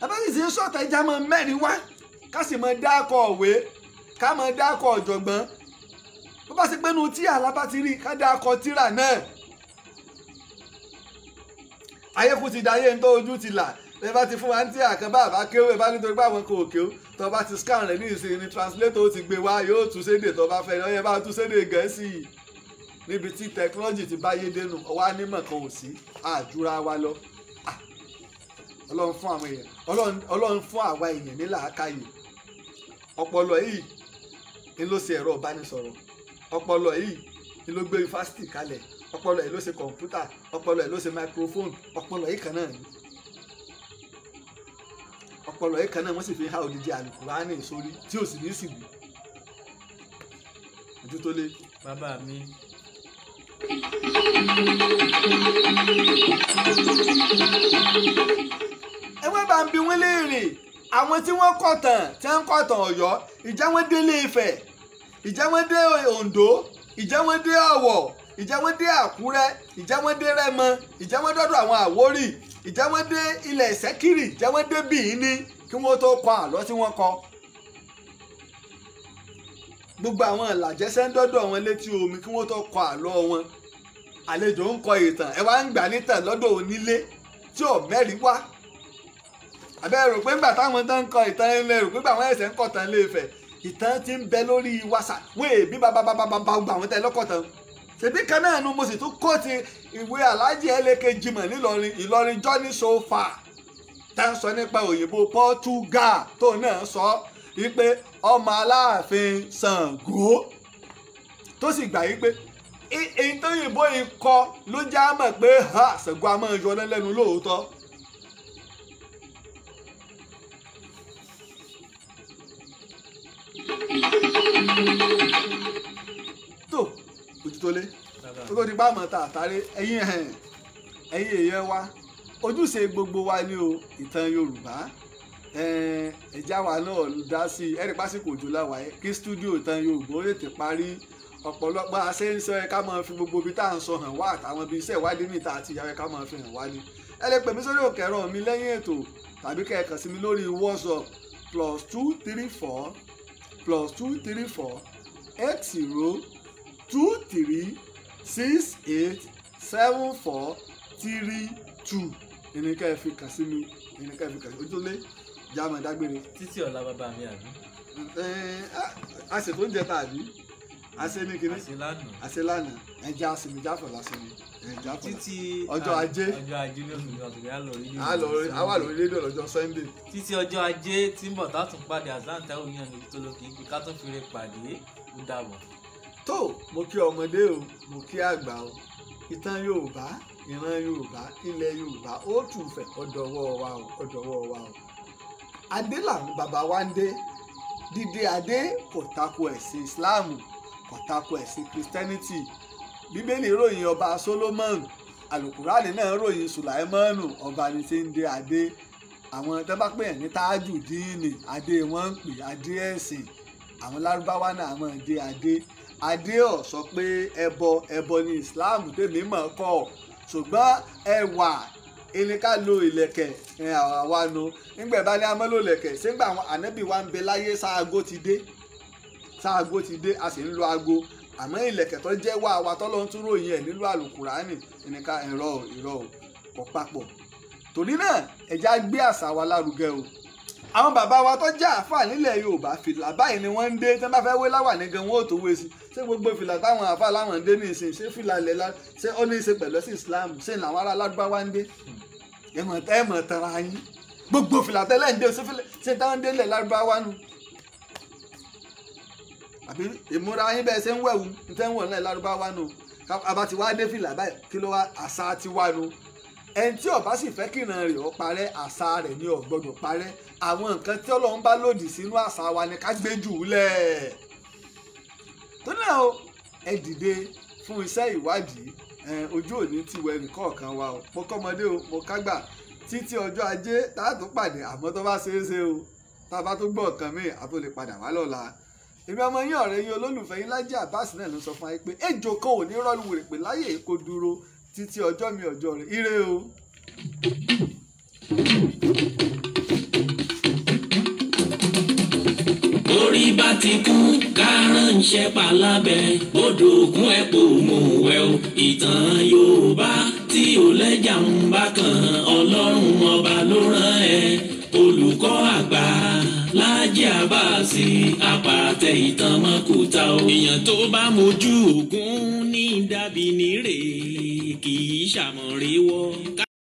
abáyé sì ń sọ̀tà ìjà mọ́ mẹ́rin wá ká sì mọ́ dákọ̀ òwe ká mọ́ dákọ̀ ọ̀jọ̀gbọ́n bó bá ṣe pé nu tí àlábá ti rí ká dákọ̀ tírà náà ayé kú ti dáyé ń tó ojú ti là ẹ bá ti fún wa ní tí àkànbá àbá kéwò ẹ bá nítorí pé àwọn kò kéwò tó bá ti scan rẹ ní ìsìn ní translator ó ti gbé wá yóò tú sédè tó bá fẹ́ lọ́yẹ́ bá tú sédè Gẹ̀ẹ́sì níbi tí technology ti báyé dénú ọwọ́ anímọ̀ kan ò sí àjúra wa lọ Ọlọ́run fún àwọn èèyàn Ọlọ́run fún àwa èèyàn ní làákàyè ọpọlọ yìí ni ló ṣe ẹ̀rọ ìbánisọ̀rọ̀ ọpọlọ yìí ni ló gbé yunifásitì kalẹ̀ ọpọlọ yìí ló ṣe kọ̀ǹpútà ọpọlọ yìí ló ṣe microphone ọpọlọ yìí kan náà ni ọpọlọ yìí kan náà wọ́n sì fi há odidi àlùkùránì sórí tí ò sì ní sì wù ojú tó lé. bàbá mi. ẹgbẹ́ bá ń bi wọ́n léèrè àwọn tí wọ́n kọ̀tàn Ọ̀yọ́ ìjà wọn dé Ilé Ifẹ̀, ìjà wọn dé Oǹdó, ìjà wọn dé Ọ̀wọ̀, ìjà wọn dé Àkúrẹ́, ìjà wọn dé Rẹ́mọ, ìjà wọn dọ́dọ̀ àwọn Àwórì, ìjà wọn dé ilẹ̀ Ìṣẹ́kírì, ìjà wọn dé Bìíní kí wọ́n tó kọ àlọ́ tí wọ́n kọ. Gbogbo àwọn ìlàjẹsẹ́ ń dọ́dọ̀ wọn létí omi kí wọ́n tó kọ àlọ́ wọn. Àlejò ń kọ ìtàn ẹ wá ń gbà nítàn lọ́dọ̀ onílé tí ò mẹ́rin wá. Àbẹ́ rò pé ńgbà táwọn tán ń kọ ìtàn ilé rò pé àwọn ẹ̀sẹ̀ ń kọ ìtàn Ilé Ifẹ̀ ìtàn ti ń bẹ lórí wàsà wéè bí bàbá gbà wọ́n tẹ lọ́kọ̀tàn. Ṣèbí kan náà nu mo sì tún kó ti ìwé Alhaji Eleke Jimoh nílọrin Ìlọrin journey so far tá ń sọ nípa òyìnbó Portugal tó náà sọ wípé ọmọ Aláàfin Ṣàngó tó sì gbà wípé èyí tó yìnbó yìí kọ ló já mọ̀ pé Ṣàngó a máa yọ lẹ́nu lóòótọ́. tó ojú tó lé tó tó di bá mọ̀ tá àtàrí ẹ̀yin èèyàn wa ojúṣe gbogbo wa ni o ìtàn Yorùbá ẹ̀já wa náà dá sí i ẹ̀rí pásíkò òjò láwàá kí stúdíò ìtàn Yorùbá ó lè tè parí ọ̀pọ̀lọpọ̀ aṣẹ́ńsọ ká máa fi gbogbo ibi tá à ń sọ hàn wá àtàwọn ibi iṣẹ́ ìwádìí mìta àti ìyàwó ká máa fi hàn wá ni. ẹ lè pè mí sórí òkè ẹ̀rọ mi lẹ́yìn ètò tàbí kẹ́ ẹ kàn sí mi lórí WhatsApp +234 +234 8023687432 ìníkẹ́ ẹ fi kàn sí mi ìníkẹ́ ẹ fi kàn sí ojú lé jáàmù dágbére. títí ọ̀la bàbá mi àbí. a sì tó ń jẹ tàbí ase ní kiri ase lánàá ẹja sinmi jáfọ lásán ni ẹja fọ títí ọjọ́ ajé ní oṣù ọ̀sẹ̀ àwa lórí rédíò lọ́jọ́ Sunday títí ọjọ́ ajé tí ń bọ̀ tátún pàdé àzáǹtà òyìn níbi tó lókè ibi ká tún fi rè pàdé ó dàbọ̀. tó mo kí ọmọdé o mo kí àgbà o ìtàn Yorùbá ìran Yorùbá ilẹ̀ Yorùbá ó tún fẹ̀ ọ̀dọ̀wọ́ wa o adé làwọn bàbá wa ń dé dídé adé kò tako ẹ̀sìn Islam kò tako ẹ̀sìn Christianity Bíbélì ròyìn ọba Solomon Àlùkùránì náà ròyìn Sùláímánù ọba ní tí ń dé adé àwọn tó bá pè ní tájù díìnì adé wọn ń pè adé ẹ̀sìn àwọn lárúbáwá náà máa dé adé ọ̀ sọ pé ẹbọ ní Islam tèmi mọ̀ kọ́ ṣùgbọ́n ẹwà ẹni ká lo ìlẹ̀kẹ̀ àwa nu nígbà bá ní amọ́ lò lẹ̀kẹ̀ sígbà àwọn ànábì wa ń bẹ láyé sáago ti dé a sì ń lo aago àmọ́ ìlẹ̀kẹ̀ tó jẹ́ wá wa tọ́lọ́ ń tún ròyìn ẹ̀ nílùú Àlùkùránì ẹnìkan ìrọ̀ kò papọ̀ torí náà ẹ̀já gbé àṣà wa lárugẹ o àwọn bàbá wa tó jẹ́ àáfàá nílẹ̀ Yorùbá fìlà báyìí ni wọ́n ń dé tí wọ́n bá fẹ́ wé láwà ní gan wọ́n ò tó wé sí ṣé gbogbo fìlà táwọn àáfàá láwọn ń dé ní ìsìn ṣé fìlà ilẹ̀ la ṣé ó ní í ṣe pẹ̀lú sí Islam ṣé làwọn ará Lárúbáwá ń dé ẹ mọ̀ tara yín gbogbo fìlà tẹ́lẹ̀ ń dé ṣé táwọn ń dé ilẹ̀ Lárúbáwá nu àbí ìmúra yín bẹ́ẹ̀ ṣe ń wẹ̀wù tẹ́ ń wọ̀ nílẹ̀ Lárúbáwá nu àbá ti wá dé fìlà báyìí kí ló wá àṣà ti wá nu ẹni tí ó bá sì fẹ́ kíran rẹ̀ ó parẹ́ àṣà rẹ̀ ni ó gbọ́dọ̀ parẹ́ àwọn nǹkan tí Ọlọ́run bá lòdì sínú àṣà wa ni ká gbé jù lẹ̀ tó náà o ẹ dìde fún iṣẹ́ ìwádìí ojú òní ti wẹ nìkọ̀ọ̀kan wa o mo kọ́mọdé o mo kágbà títí ọjọ́ ajé tá a tó pàdé àmọ́ tó bá ṣeé ṣe o tá a bá tó gbọ́ ọ̀kan míì a tó lè padà wá lọ́la èmi ọmọ yín ọ̀rẹ́ yín olólùfẹ́ yín Lájí Abbas náà ló sọ fún wa pé ejò kan ò ní rọ́ọ̀lù wèrè pé láyè kó dúró títí ọjọ́ mi ọjọ́ rẹ̀ ire o. orí bá ti kú kárànṣẹ́ palábẹ́ odò ògùn ẹ̀pọ̀ òmùwẹ̀ o ìtàn Yorùbá tí ò lẹ́jà ń bá kan Ọlọ́run ọba ló rán ẹ olùkọ́ àgbà Lájí Abbas apàtẹ ìtàn mọ́kúta o. èèyàn tó bá mojú ògún ní dàbí nírè kì í ṣàmọ̀rẹ́wọ́.